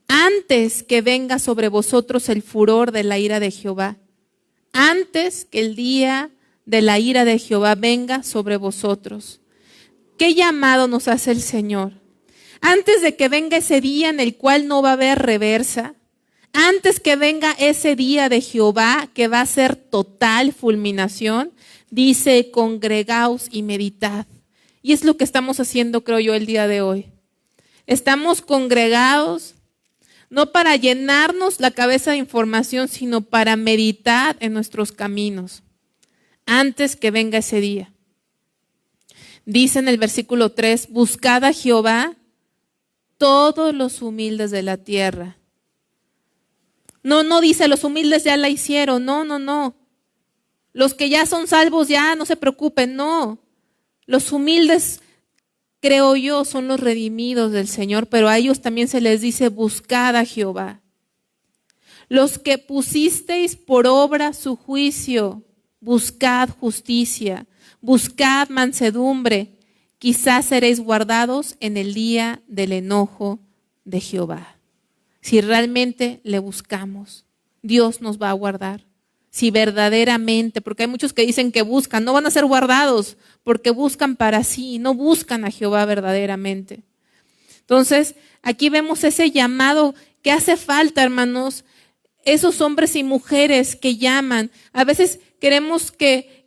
antes que venga sobre vosotros el furor de la ira de Jehová, antes que el día de la ira de Jehová venga sobre vosotros. ¿Qué llamado nos hace el Señor? Antes de que venga ese día en el cual no va a haber reversa, antes que venga ese día de Jehová que va a ser total fulminación, dice, congregaos y meditad. Y es lo que estamos haciendo, creo yo, el día de hoy. Estamos congregados no para llenarnos la cabeza de información, sino para meditar en nuestros caminos, antes que venga ese día. Dice en el versículo 3, buscad a Jehová todos los humildes de la tierra. No dice los humildes ya la hicieron, no. Los que ya son salvos ya no se preocupen, no. Los humildes, creo yo, son los redimidos del Señor, pero a ellos también se les dice buscad a Jehová. Los que pusisteis por obra su juicio, buscad justicia, buscad mansedumbre, quizás seréis guardados en el día del enojo de Jehová. Si realmente le buscamos, Dios nos va a guardar. Si verdaderamente, porque hay muchos que dicen que buscan, no van a ser guardados porque buscan para sí, no buscan a Jehová verdaderamente. Entonces, aquí vemos ese llamado que hace falta, hermanos, esos hombres y mujeres que llaman. A veces queremos que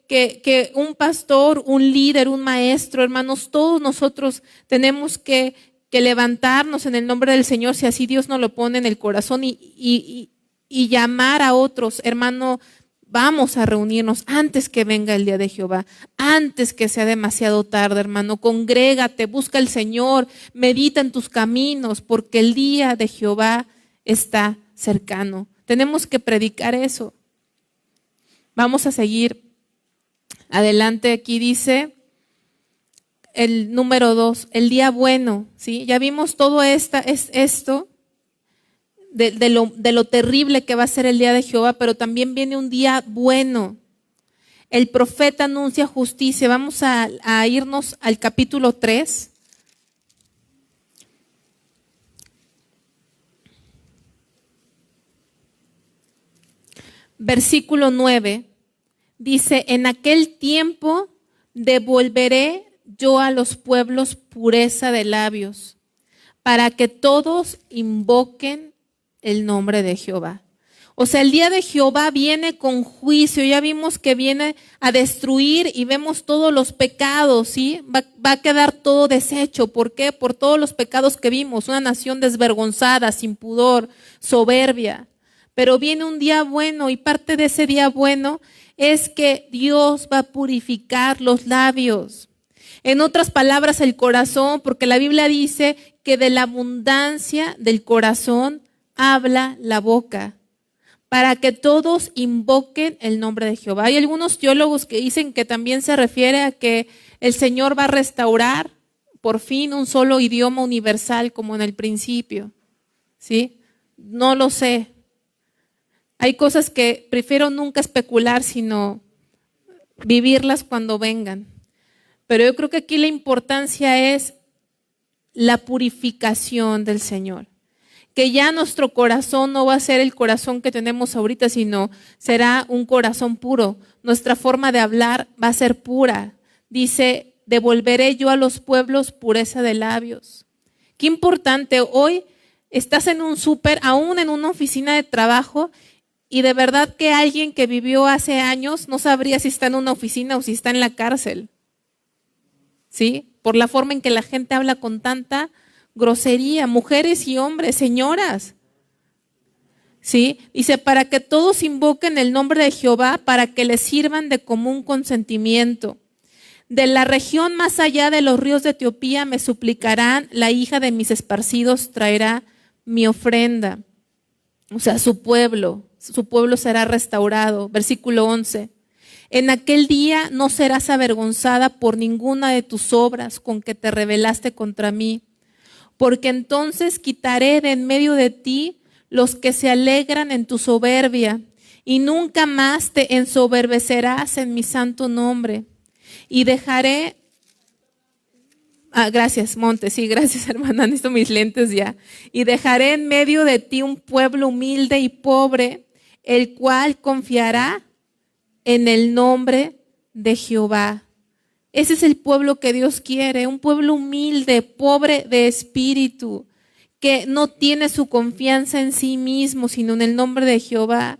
un pastor, un líder, un maestro, hermanos, todos nosotros tenemos que levantarnos en el nombre del Señor, si así Dios nos lo pone en el corazón y llamar a otros, hermano, vamos a reunirnos antes que venga el día de Jehová, antes que sea demasiado tarde, hermano, congrégate, busca al Señor, medita en tus caminos, porque el día de Jehová está cercano. Tenemos que predicar eso. Vamos a seguir adelante, aquí dice el número 2, el día bueno, ¿sí? Ya vimos todo esto de lo terrible que va a ser el día de Jehová, pero también viene un día bueno. el profeta anuncia justicia. Vamos a irnos al capítulo 3. Versículo 9. Dice, en aquel tiempo devolveré yo a los pueblos pureza de labios, para que todos invoquen el nombre de Jehová. O sea, el día de Jehová viene con juicio. Ya vimos que viene a destruir y vemos todos los pecados, ¿sí? Va a quedar todo deshecho. ¿Por qué? Por todos los pecados que vimos. Una nación desvergonzada, sin pudor, soberbia. Pero viene un día bueno y parte de ese día bueno es que Dios va a purificar los labios. En otras palabras, el corazón, porque la Biblia dice que de la abundancia del corazón habla la boca, para que todos invoquen el nombre de Jehová. Hay algunos teólogos que dicen que también se refiere a que el Señor va a restaurar por fin un solo idioma universal como en el principio, ¿sí? No lo sé. Hay cosas que prefiero nunca especular, sino vivirlas cuando vengan. Pero yo creo que aquí la importancia es la purificación del Señor. Que ya nuestro corazón no va a ser el corazón que tenemos ahorita, sino será un corazón puro. Nuestra forma de hablar va a ser pura. Dice, devolveré yo a los pueblos pureza de labios. Qué importante, hoy estás en un súper, aún en una oficina de trabajo, y de verdad que alguien que vivió hace años no sabría si está en una oficina o si está en la cárcel. ¿Sí? Por la forma en que la gente habla con tanta grosería, mujeres y hombres, señoras. ¿Sí? Dice, para que todos invoquen el nombre de Jehová, para que les sirvan de común consentimiento. De la región más allá de los ríos de Etiopía me suplicarán, la hija de mis esparcidos traerá mi ofrenda. O sea, su pueblo será restaurado. Versículo 11. En aquel día no serás avergonzada por ninguna de tus obras con que te rebelaste contra mí, porque entonces quitaré de en medio de ti los que se alegran en tu soberbia, y nunca más te ensoberbecerás en mi santo nombre. Y dejaré... gracias, Monte, sí, gracias, hermana, necesito mis lentes ya. Y dejaré en medio de ti un pueblo humilde y pobre, el cual confiará en el nombre de Jehová. Ese es el pueblo que Dios quiere, un pueblo humilde, pobre de espíritu, que no tiene su confianza en sí mismo, sino en el nombre de Jehová.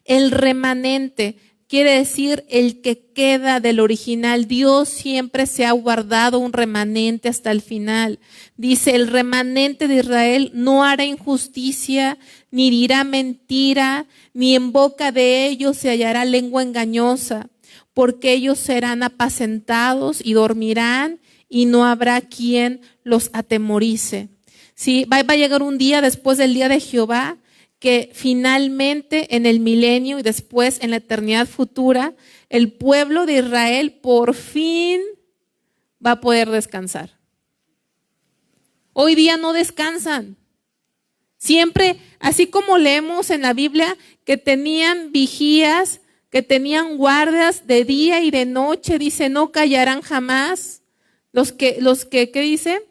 El remanente quiere decir el que queda del original. Dios siempre se ha guardado un remanente hasta el final. Dice, el remanente de Israel no hará injusticia, ni dirá mentira, ni en boca de ellos se hallará lengua engañosa, porque ellos serán apacentados y dormirán, y no habrá quien los atemorice. Sí, va a llegar un día después del día de Jehová, que finalmente en el milenio y después en la eternidad futura, el pueblo de Israel por fin va a poder descansar. Hoy día no descansan. Siempre, así como leemos en la Biblia, que tenían vigías, que tenían guardias de día y de noche, dice, no callarán jamás. ¿Qué dice?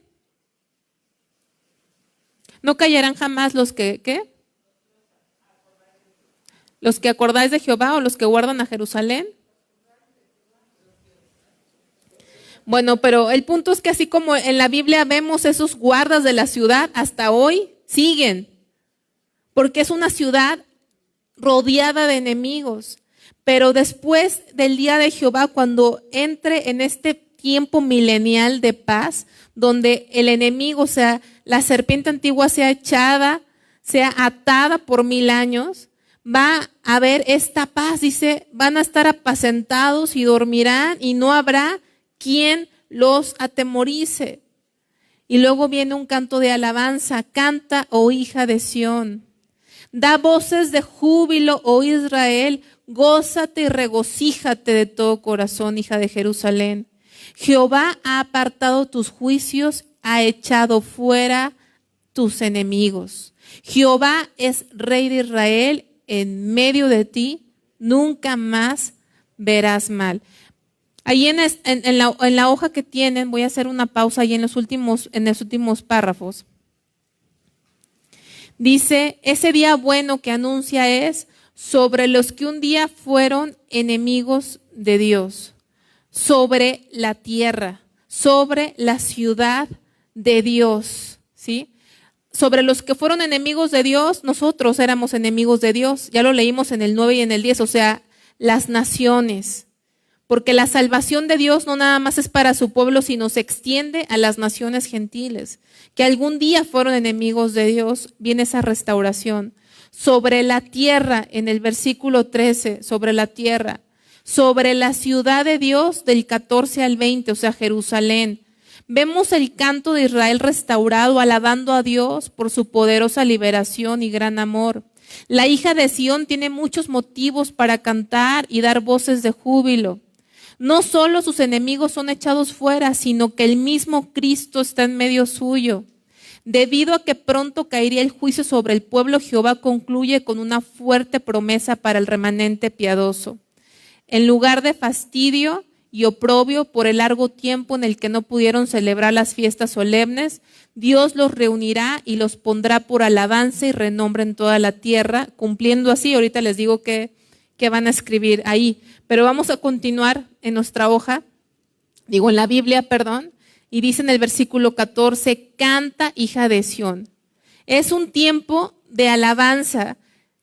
No callarán jamás los que, ¿qué? ¿Los que acordáis de Jehová o los que guardan a Jerusalén? Bueno, pero el punto es que así como en la Biblia vemos esos guardas de la ciudad, hasta hoy siguen, porque es una ciudad rodeada de enemigos. Pero después del día de Jehová, cuando entre en este tiempo milenial de paz, donde el enemigo, o sea, la serpiente antigua sea echada, sea atada por 1000 años, va a haber esta paz. Dice, van a estar apacentados y dormirán y no habrá quien los atemorice. Y luego viene un canto de alabanza. Canta, oh hija de Sión. Da voces de júbilo, oh Israel. Gózate y regocíjate de todo corazón, hija de Jerusalén. Jehová ha apartado tus juicios, ha echado fuera tus enemigos. Jehová es rey de Israel, en medio de ti nunca más verás mal. Ahí en la hoja que tienen, voy a hacer una pausa ahí en los últimos párrafos. Dice, ese día bueno que anuncia es sobre los que un día fueron enemigos de Dios, sobre la tierra, sobre la ciudad de Dios, ¿sí? Sobre los que fueron enemigos de Dios, nosotros éramos enemigos de Dios. Ya lo leímos en el 9 y en el 10, o sea, las naciones. Porque la salvación de Dios no nada más es para su pueblo, sino se extiende a las naciones gentiles, que algún día fueron enemigos de Dios. Viene esa restauración. Sobre la tierra, en el versículo 13, sobre la tierra. Sobre la ciudad de Dios, del 14 al 20, o sea, Jerusalén. Vemos el canto de Israel restaurado, alabando a Dios por su poderosa liberación y gran amor. La hija de Sión tiene muchos motivos para cantar y dar voces de júbilo. No solo sus enemigos son echados fuera, sino que el mismo Cristo está en medio suyo. Debido a que pronto caería el juicio sobre el pueblo, Jehová concluye con una fuerte promesa para el remanente piadoso. En lugar de fastidio y oprobio por el largo tiempo en el que no pudieron celebrar las fiestas solemnes, Dios los reunirá y los pondrá por alabanza y renombre en toda la tierra, cumpliendo así, ahorita les digo que van a escribir ahí, pero vamos a continuar en nuestra hoja, en la Biblia, y dice en el versículo 14, canta, hija de Sión. Es un tiempo de alabanza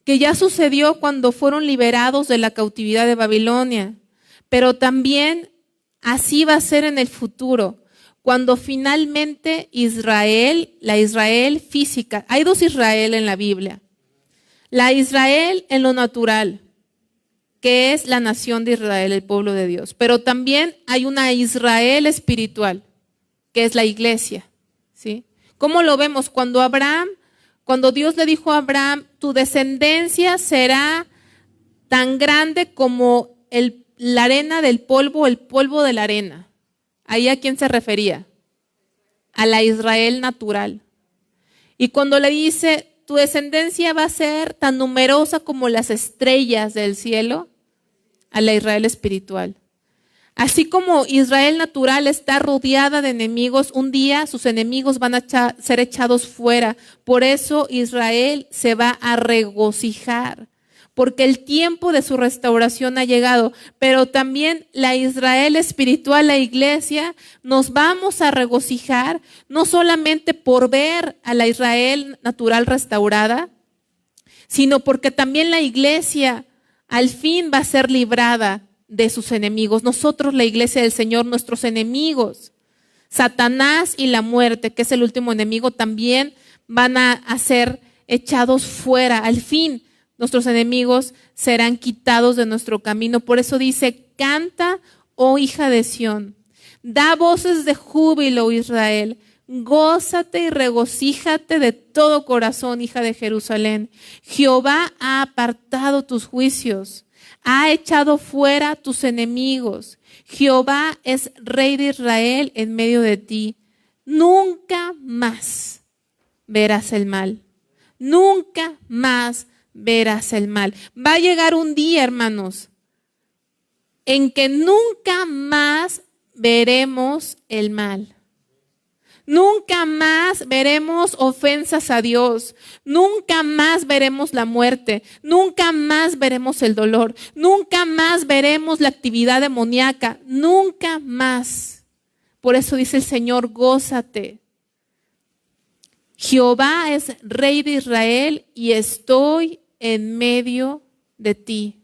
que ya sucedió cuando fueron liberados de la cautividad de Babilonia, pero también así va a ser en el futuro, cuando finalmente Israel, la Israel física, hay dos Israel en la Biblia, la Israel en lo natural, que es la nación de Israel, el pueblo de Dios, pero también hay una Israel espiritual, que es la iglesia, ¿sí? ¿Cómo lo vemos? Cuando Dios le dijo a Abraham, tu descendencia será tan grande como la arena del polvo, el polvo de la arena. ¿Ahí a quién se refería? A la Israel natural. Y cuando le dice, tu descendencia va a ser tan numerosa como las estrellas del cielo, a la Israel espiritual. Así como Israel natural está rodeada de enemigos, un día sus enemigos van a ser echados fuera. Por eso Israel se va a regocijar, porque el tiempo de su restauración ha llegado. Pero también la Israel espiritual, la iglesia, nos vamos a regocijar, no solamente por ver a la Israel natural restaurada, sino porque también la iglesia al fin va a ser librada de sus enemigos. Nosotros, la iglesia del Señor, nuestros enemigos, Satanás y la muerte, que es el último enemigo, también van a ser echados fuera. Al fin, nuestros enemigos serán quitados de nuestro camino. Por eso dice, canta, oh hija de Sión, da voces de júbilo, Israel. Gózate y regocíjate de todo corazón, hija de Jerusalén. Jehová ha apartado tus juicios, ha echado fuera tus enemigos. Jehová es rey de Israel en medio de ti. Nunca más verás el mal. Nunca más verás el mal. Va a llegar un día, hermanos, en que nunca más veremos el mal. Nunca más veremos ofensas a Dios, nunca más veremos la muerte, nunca más veremos el dolor, nunca más veremos la actividad demoníaca, nunca más. Por eso dice el Señor, gózate. Jehová es rey de Israel y estoy en medio de ti.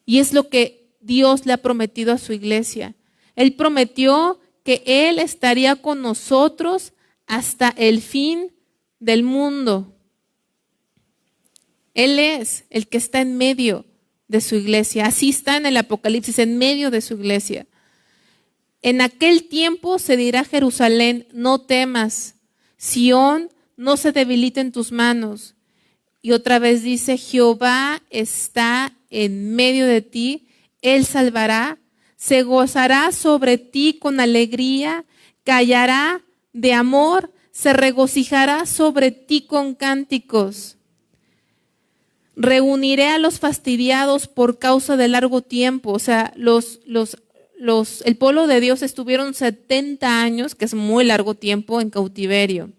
Y es lo que Dios le ha prometido a su iglesia. Él prometió que Él estaría con nosotros hasta el fin del mundo. Él es el que está en medio de su iglesia. Así está en el Apocalipsis, en medio de su iglesia. En aquel tiempo se dirá a Jerusalén, no temas, Sión, no se debilite en tus manos. Y otra vez dice, Jehová está en medio de ti, Él salvará. Se gozará sobre ti con alegría, callará de amor, se regocijará sobre ti con cánticos. Reuniré a los fastidiados por causa de largo tiempo. O sea, el pueblo de Dios estuvieron 70 años, que es muy largo tiempo, en cautiverio.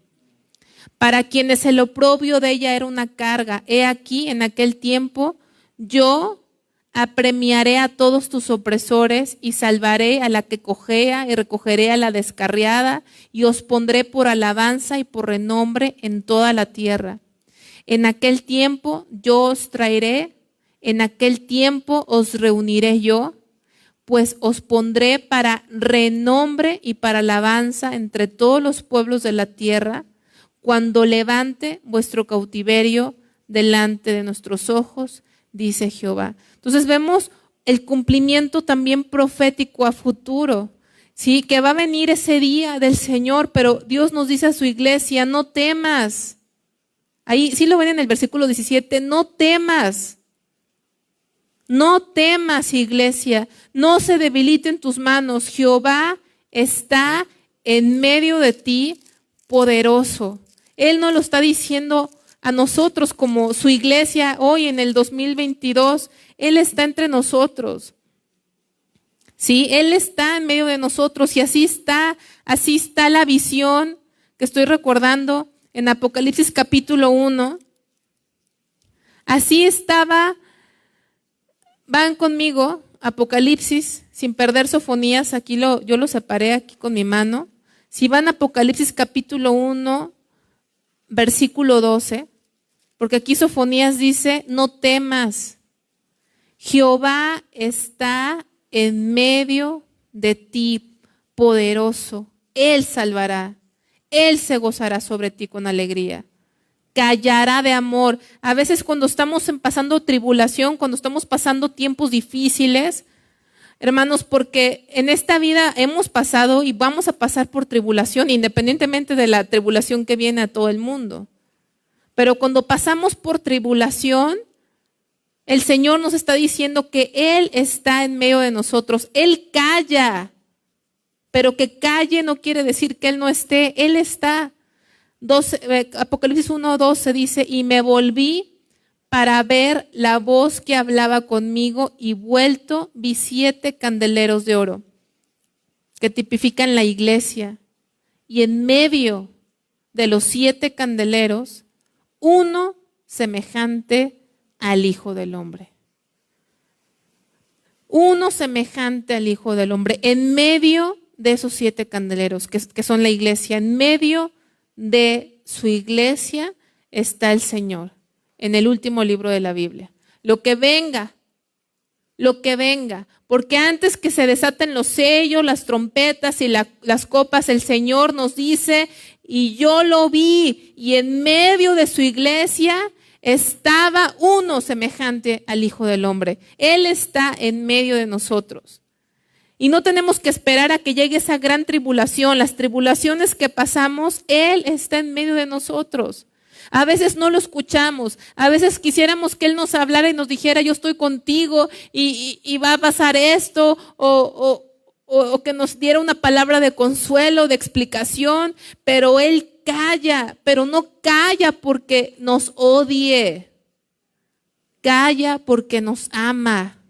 Para quienes el oprobio de ella era una carga. He aquí, en aquel tiempo, yo apremiaré a todos tus opresores y salvaré a la que cojea y recogeré a la descarriada y os pondré por alabanza y por renombre en toda la tierra. En aquel tiempo yo os traeré, en aquel tiempo os reuniré yo, pues os pondré para renombre y para alabanza entre todos los pueblos de la tierra, cuando levante vuestro cautiverio delante de nuestros ojos, dice Jehová. Entonces vemos el cumplimiento también profético a futuro, ¿sí? Que va a venir ese día del Señor, pero Dios nos dice a su iglesia, no temas. Ahí sí lo ven en el versículo 17, no temas. No temas, iglesia, no se debiliten tus manos. Jehová está en medio de ti, poderoso. Él no lo está diciendo a nosotros como su iglesia hoy en el 2022. Él está entre nosotros. Sí, Él está en medio de nosotros y así está la visión que estoy recordando en Apocalipsis capítulo 1. Así estaba, van conmigo, Apocalipsis, sin perder Sofonías, aquí yo lo separé aquí con mi mano. Si van a Apocalipsis capítulo 1, versículo 12, porque aquí Sofonías dice, no temas, Jehová está en medio de ti, poderoso, Él salvará, Él se gozará sobre ti con alegría, callará de amor. A veces cuando estamos pasando tribulación, cuando estamos pasando tiempos difíciles, hermanos, porque en esta vida hemos pasado y vamos a pasar por tribulación, independientemente de la tribulación que viene a todo el mundo. Pero cuando pasamos por tribulación, el Señor nos está diciendo que Él está en medio de nosotros. Él calla, pero que calle no quiere decir que Él no esté. Él está. Apocalipsis 1:12 dice, y me volví para ver la voz que hablaba conmigo y vuelto vi 7 candeleros de oro que tipifican la iglesia. Y en medio de los 7 candeleros, uno semejante al Hijo del Hombre. Uno semejante al Hijo del Hombre. En medio de esos 7 candeleros que son la iglesia, en medio de su iglesia está el Señor, en el último libro de la Biblia. Lo que venga, porque antes que se desaten los sellos, las trompetas y las copas, el Señor nos dice, y yo lo vi, y en medio de su iglesia estaba uno semejante al Hijo del Hombre. Él está en medio de nosotros. Y no tenemos que esperar a que llegue esa gran tribulación, las tribulaciones que pasamos, Él está en medio de nosotros. A veces no lo escuchamos, a veces quisiéramos que Él nos hablara y nos dijera, yo estoy contigo y va a pasar esto, o que nos diera una palabra de consuelo, de explicación, pero Él calla, pero no calla porque nos odie, calla porque nos ama.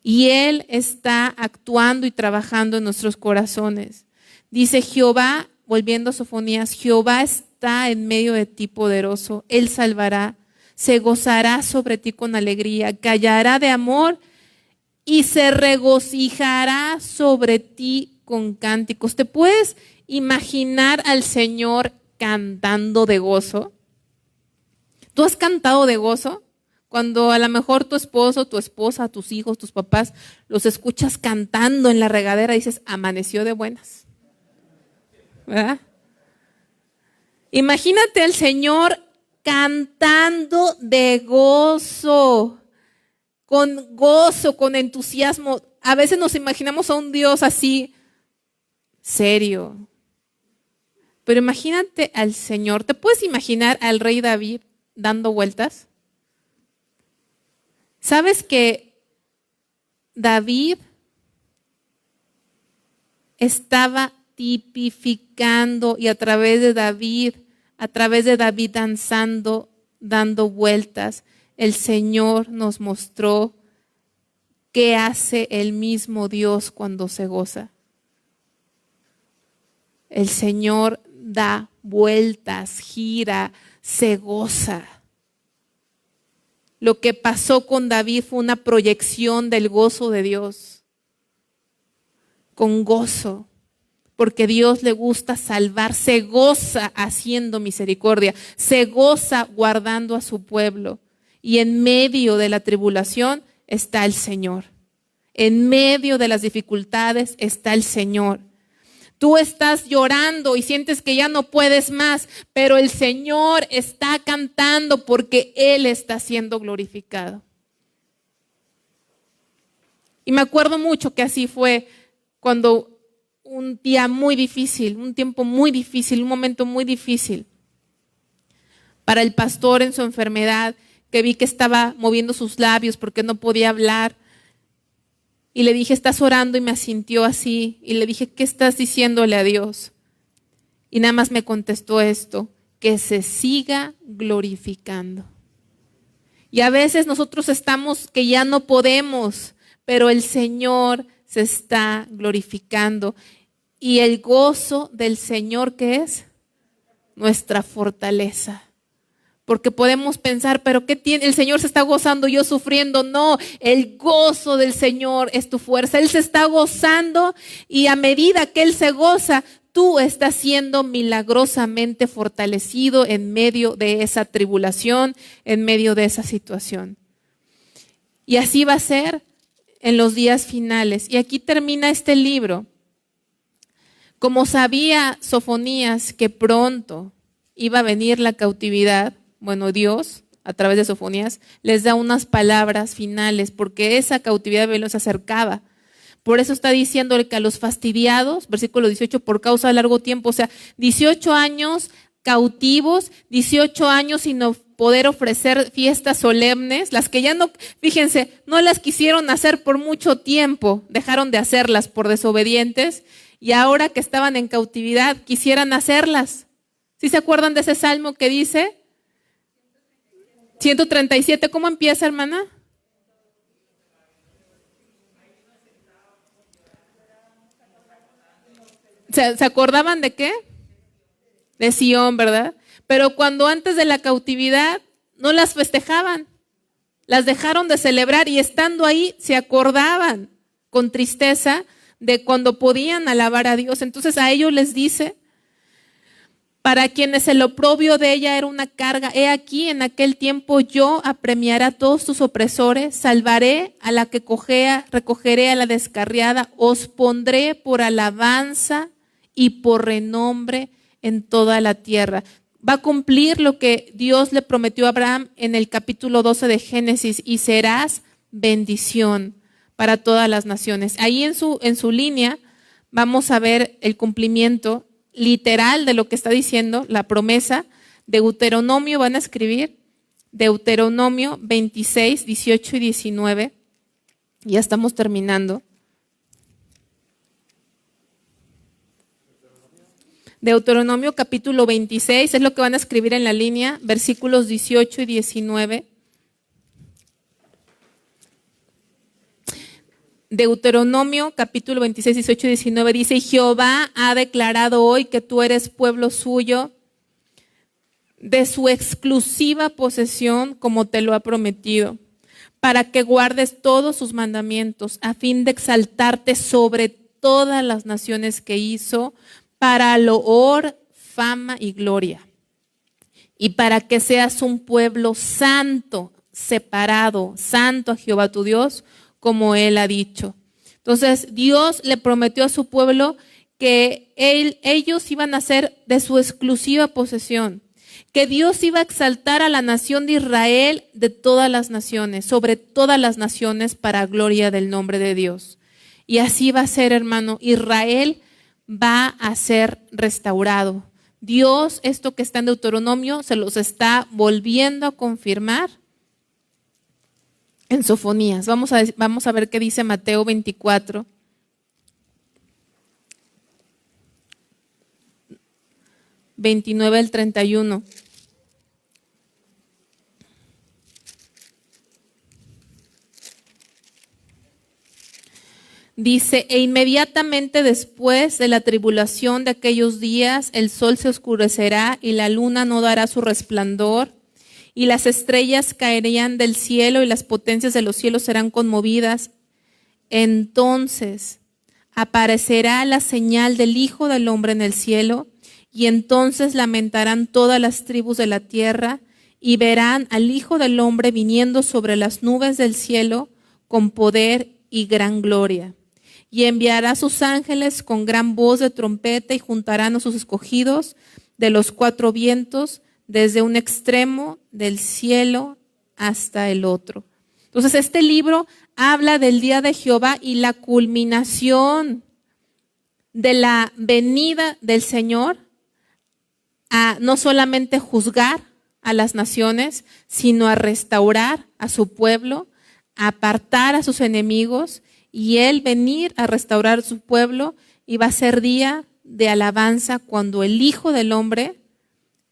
Y Él está actuando y trabajando en nuestros corazones. Dice Jehová, volviendo a Sofonías, Jehová está en medio de ti poderoso. Él salvará, se gozará sobre ti con alegría, callará de amor y se regocijará sobre ti con cánticos. ¿Te puedes imaginar al Señor cantando de gozo? ¿Tú has cantado de gozo? Cuando a lo mejor tu esposo, tu esposa, tus hijos, tus papás, los escuchas cantando en la regadera, dices, amaneció de buenas. ¿Verdad? Imagínate al Señor cantando de gozo, con entusiasmo. A veces nos imaginamos a un Dios así, serio. Pero imagínate al Señor. ¿Te puedes imaginar al rey David dando vueltas? ¿Sabes que David estaba tipificando y a través de David danzando dando vueltas, el Señor nos mostró qué hace el mismo Dios cuando se goza. El Señor da vueltas, gira, se goza. Lo que pasó con David fue una proyección del gozo de Dios. Con gozo, porque Dios le gusta salvar, se goza haciendo misericordia, se goza guardando a su pueblo. Y en medio de la tribulación está el Señor. En medio de las dificultades está el Señor. Tú estás llorando y sientes que ya no puedes más, pero el Señor está cantando porque Él está siendo glorificado. Y me acuerdo mucho que así fue cuando un día muy difícil, un tiempo muy difícil, un momento muy difícil para el pastor en su enfermedad, que vi que estaba moviendo sus labios porque no podía hablar. Y le dije, ¿estás orando? Y me asintió así. Y le dije, ¿qué estás diciéndole a Dios? Y nada más me contestó esto, que se siga glorificando. Y a veces nosotros estamos que ya no podemos, pero el Señor se está glorificando. Y el gozo del Señor, ¿qué es? Nuestra fortaleza. Porque podemos pensar, pero ¿qué tiene? El Señor se está gozando, yo sufriendo. No, el gozo del Señor es tu fuerza. Él se está gozando y a medida que Él se goza, tú estás siendo milagrosamente fortalecido en medio de esa tribulación, en medio de esa situación. Y así va a ser en los días finales. Y aquí termina este libro. Como sabía Sofonías que pronto iba a venir la cautividad, bueno, Dios, a través de Sofonías, les da unas palabras finales, porque esa cautividad de Babilonia se acercaba. Por eso está diciéndole que a los fastidiados, versículo 18, por causa de largo tiempo, o sea, 18 años cautivos, 18 años sin poder ofrecer fiestas solemnes, las que ya no, fíjense, no las quisieron hacer por mucho tiempo, dejaron de hacerlas por desobedientes, y ahora que estaban en cautividad, quisieran hacerlas. ¿Sí se acuerdan de ese salmo que dice? 137, ¿cómo empieza, hermana? ¿Se acordaban de qué? De Sión, ¿verdad? Pero cuando antes de la cautividad no las festejaban, las dejaron de celebrar y estando ahí se acordaban con tristeza de cuando podían alabar a Dios. Entonces a ellos les dice, para quienes el oprobio de ella era una carga, he aquí en aquel tiempo yo apremiaré a todos tus opresores, salvaré a la que cojea, recogeré a la descarriada, os pondré por alabanza y por renombre en toda la tierra. Va a cumplir lo que Dios le prometió a Abraham en el capítulo 12 de Génesis, y serás bendición para todas las naciones. Ahí en su línea vamos a ver el cumplimiento literal de lo que está diciendo, la promesa. Deuteronomio, van a escribir Deuteronomio 26, 18 y 19. Ya estamos terminando. Deuteronomio capítulo 26, es lo que van a escribir en la línea, versículos 18 y 19. Deuteronomio capítulo 26, 18 y 19 dice, y Jehová ha declarado hoy que tú eres pueblo suyo, de su exclusiva posesión, como te lo ha prometido, para que guardes todos sus mandamientos, a fin de exaltarte sobre todas las naciones que hizo, para loor, fama y gloria, y para que seas un pueblo santo, separado, santo a Jehová tu Dios, como Él ha dicho. Entonces Dios le prometió a su pueblo que ellos iban a ser de su exclusiva posesión, que Dios iba a exaltar a la nación de Israel de todas las naciones, sobre todas las naciones, para gloria del nombre de Dios. Y así va a ser, hermano. Israel va a ser restaurado. Dios, esto que está en Deuteronomio, se los está volviendo a confirmar en Sofonías. Vamos a ver qué dice Mateo 24. ...29 al 31. Dice, e inmediatamente después de la tribulación de aquellos días, el sol se oscurecerá y la luna no dará su resplandor, y las estrellas caerían del cielo y las potencias de los cielos serán conmovidas. Entonces aparecerá la señal del Hijo del Hombre en el cielo, y entonces lamentarán todas las tribus de la tierra, y verán al Hijo del Hombre viniendo sobre las nubes del cielo con poder y gran gloria. Y enviará a sus ángeles con gran voz de trompeta y juntarán a sus escogidos de los cuatro vientos, desde un extremo del cielo hasta el otro. Entonces, este libro habla del día de Jehová y la culminación de la venida del Señor a no solamente juzgar a las naciones, sino a restaurar a su pueblo, a apartar a sus enemigos, y Él venir a restaurar su pueblo, y va a ser día de alabanza cuando el Hijo del Hombre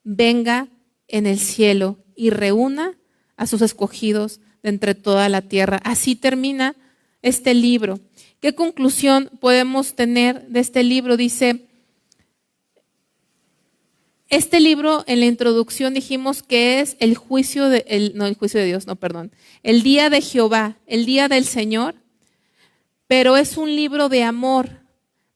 venga en el cielo y reúna a sus escogidos de entre toda la tierra. Así termina este libro. ¿Qué conclusión podemos tener de este libro? Dice, este libro en la introducción dijimos que es el el día de Jehová, el día del Señor, pero es un libro de amor,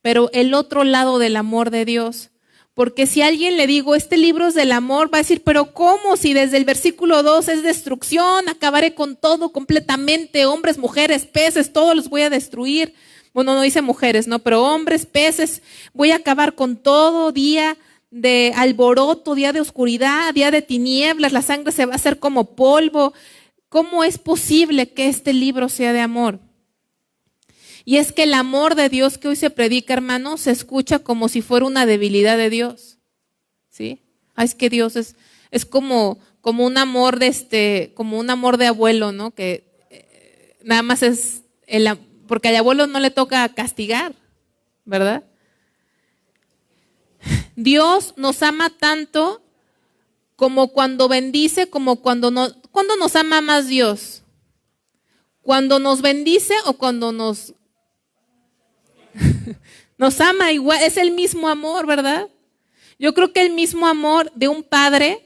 pero el otro lado del amor de Dios. Porque si a alguien le digo, este libro es del amor, va a decir, pero ¿cómo? Si desde el versículo 2 es destrucción, acabaré con todo completamente, hombres, mujeres, peces, todos los voy a destruir. Bueno, no dice mujeres, ¿no? Pero hombres, peces, voy a acabar con todo, día de alboroto, día de oscuridad, día de tinieblas, la sangre se va a hacer como polvo. ¿Cómo es posible que este libro sea de amor? Y es que el amor de Dios que hoy se predica, hermanos, se escucha como si fuera una debilidad de Dios. ¿Sí? Es que Dios es como un amor como un amor de abuelo, ¿no? Que nada más es porque al abuelo no le toca castigar, ¿verdad? Dios nos ama tanto como cuando bendice, como cuando nos ama más Dios. ¿Cuando nos bendice o cuando nos ama igual? Es el mismo amor, ¿verdad? Yo creo que el mismo amor de un padre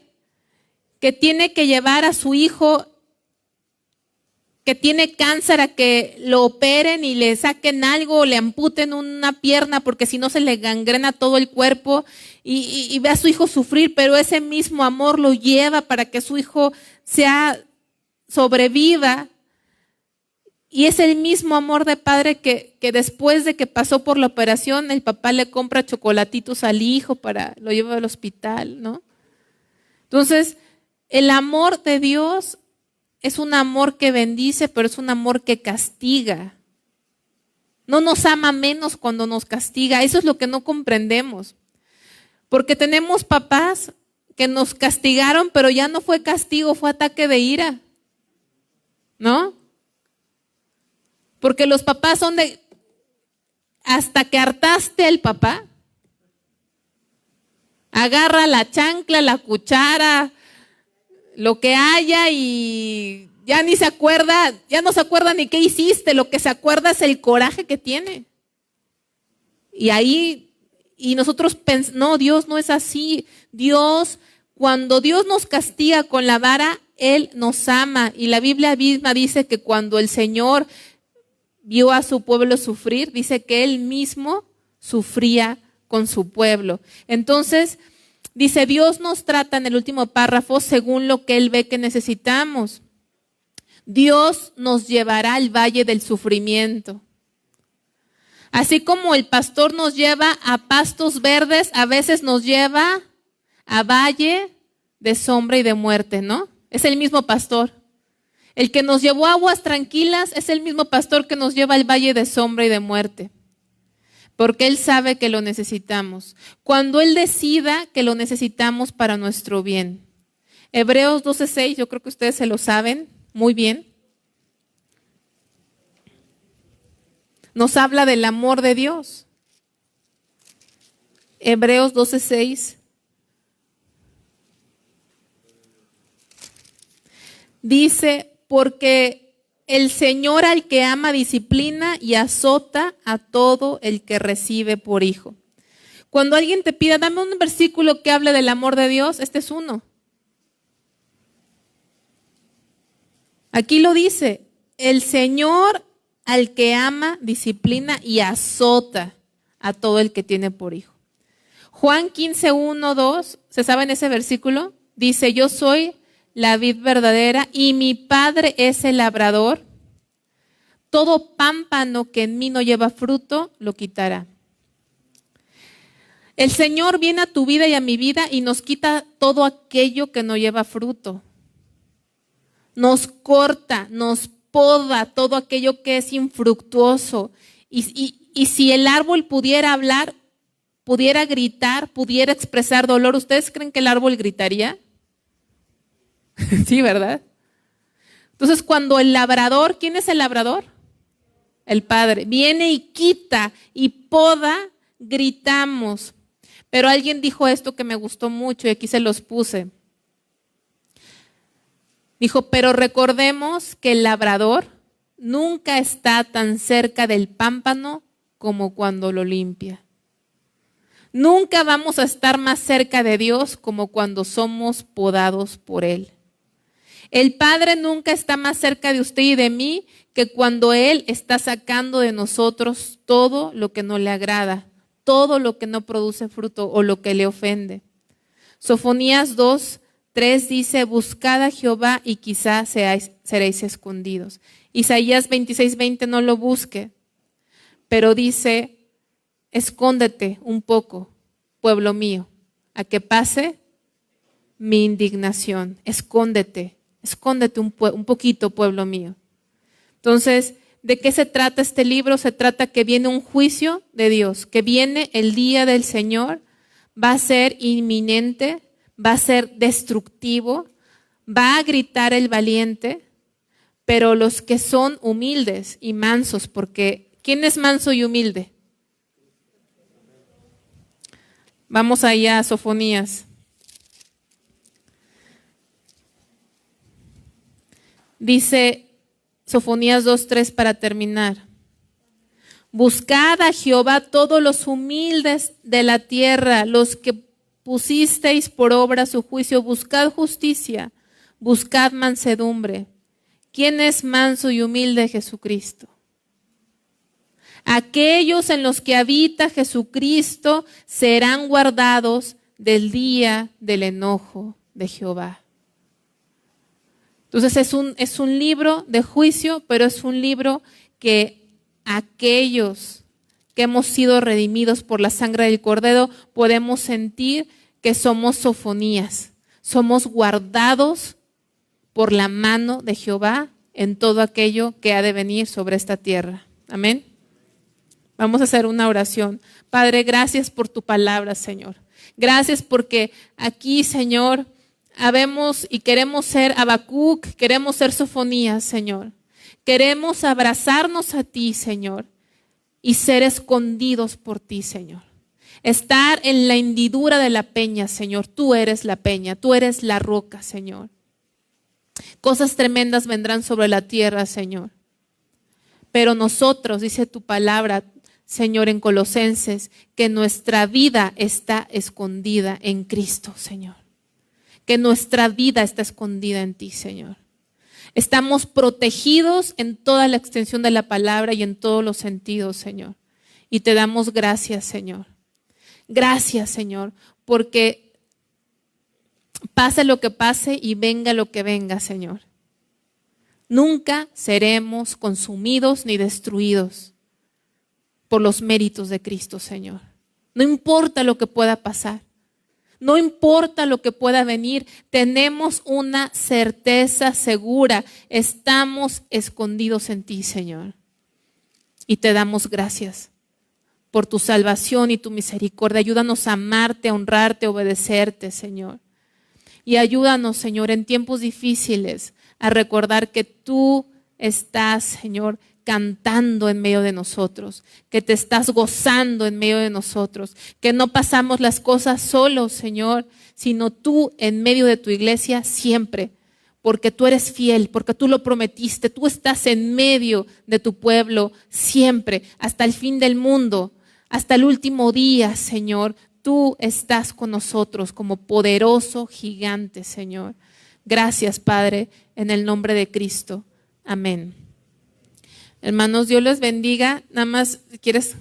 que tiene que llevar a su hijo que tiene cáncer a que lo operen y le saquen algo o le amputen una pierna porque si no se le gangrena todo el cuerpo y ve a su hijo sufrir, pero ese mismo amor lo lleva para que su hijo sobreviva. Y es el mismo amor de padre que después de que pasó por la operación, el papá le compra chocolatitos al hijo para lo lleva al hospital, ¿no? Entonces, el amor de Dios es un amor que bendice, pero es un amor que castiga. No nos ama menos cuando nos castiga. Eso es lo que no comprendemos. Porque tenemos papás que nos castigaron, pero ya no fue castigo, fue ataque de ira, ¿no? Porque los papás son hasta que hartaste al papá, agarra la chancla, la cuchara, lo que haya y ya no se acuerda ni qué hiciste, lo que se acuerda es el coraje que tiene. Y nosotros no, Dios no es así. Cuando Dios nos castiga con la vara, Él nos ama. Y la Biblia misma dice que cuando el Señor vio a su pueblo sufrir, dice que Él mismo sufría con su pueblo. Entonces, dice, Dios nos trata en el último párrafo según lo que Él ve que necesitamos. Dios nos llevará al valle del sufrimiento. Así como el pastor nos lleva a pastos verdes, a veces nos lleva a valle de sombra y de muerte, ¿no? Es el mismo pastor. El que nos llevó a aguas tranquilas es el mismo pastor que nos lleva al valle de sombra y de muerte. Porque Él sabe que lo necesitamos. Cuando Él decida que lo necesitamos para nuestro bien. Hebreos 12:6, yo creo que ustedes se lo saben muy bien. Nos habla del amor de Dios. Hebreos 12:6. Dice, porque el Señor al que ama disciplina y azota a todo el que recibe por hijo. Cuando alguien te pida, dame un versículo que hable del amor de Dios, este es uno. Aquí lo dice, el Señor al que ama disciplina y azota a todo el que tiene por hijo. Juan 15, 1, 2, ¿se saben ese versículo? Dice, yo soy la vid verdadera y mi Padre es el labrador. Todo pámpano que en mí no lleva fruto, lo quitará. El Señor viene a tu vida y a mi vida y nos quita todo aquello que no lleva fruto. Nos corta, nos poda todo aquello que es infructuoso. Y si el árbol pudiera hablar, pudiera gritar, pudiera expresar dolor, ¿ustedes creen que el árbol gritaría? Sí, ¿verdad? Entonces, cuando el labrador, ¿quién es el labrador? El Padre. Viene y quita y poda, gritamos. Pero alguien dijo esto que me gustó mucho y aquí se los puse. Dijo, pero recordemos que el labrador nunca está tan cerca del pámpano como cuando lo limpia. Nunca vamos a estar más cerca de Dios como cuando somos podados por Él. El Padre nunca está más cerca de usted y de mí que cuando Él está sacando de nosotros todo lo que no le agrada, todo lo que no produce fruto o lo que le ofende. Sofonías 2, 3 dice, buscad a Jehová y quizás seréis escondidos. Isaías 26, 20 no lo busque, pero dice, escóndete un poco, pueblo mío, a que pase mi indignación. Escóndete un poquito, pueblo mío. Entonces, ¿de qué se trata este libro? Se trata que viene un juicio de Dios, que viene el día del Señor, va a ser inminente, va a ser destructivo, va a gritar el valiente, pero los que son humildes y mansos, porque ¿quién es manso y humilde? Vamos allá a Sofonías. Dice Sofonías 2:3 para terminar. Buscad a Jehová todos los humildes de la tierra, los que pusisteis por obra su juicio, buscad justicia, buscad mansedumbre. ¿Quién es manso y humilde? Jesucristo. Aquellos en los que habita Jesucristo serán guardados del día del enojo de Jehová. Entonces es un libro de juicio, pero es un libro que aquellos que hemos sido redimidos por la sangre del Cordero podemos sentir que somos Sofonías, somos guardados por la mano de Jehová en todo aquello que ha de venir sobre esta tierra. Amén. Vamos a hacer una oración. Padre, gracias por tu palabra, Señor. Gracias porque aquí, Señor, habemos y queremos ser Habacuc, queremos ser Sofonías, Señor. Queremos abrazarnos a ti, Señor, y ser escondidos por ti, Señor. Estar en la hendidura de la peña, Señor. Tú eres la peña, tú eres la roca, Señor. Cosas tremendas vendrán sobre la tierra, Señor. Pero nosotros, dice tu palabra, Señor, en Colosenses, que nuestra vida está escondida en Cristo, Señor. Que nuestra vida está escondida en ti, Señor. Estamos protegidos en toda la extensión de la palabra y en todos los sentidos, Señor. Y te damos gracias, Señor. Gracias, Señor, porque pase lo que pase y venga lo que venga, Señor. Nunca seremos consumidos ni destruidos por los méritos de Cristo, Señor. No importa lo que pueda pasar. No importa lo que pueda venir, tenemos una certeza segura. Estamos escondidos en ti, Señor. Y te damos gracias por tu salvación y tu misericordia. Ayúdanos a amarte, a honrarte, a obedecerte, Señor. Y ayúdanos, Señor, en tiempos difíciles a recordar que tú estás, Señor, cantando en medio de nosotros, que te estás gozando en medio de nosotros, que no pasamos las cosas solos, Señor, sino tú en medio de tu iglesia siempre, porque tú eres fiel, porque tú lo prometiste, tú estás en medio de tu pueblo siempre, hasta el fin del mundo, hasta el último día, Señor. Tú estás con nosotros como poderoso gigante, Señor. Gracias, Padre, en el nombre de Cristo. Amén. Hermanos, Dios los bendiga. Nada más, si quieres.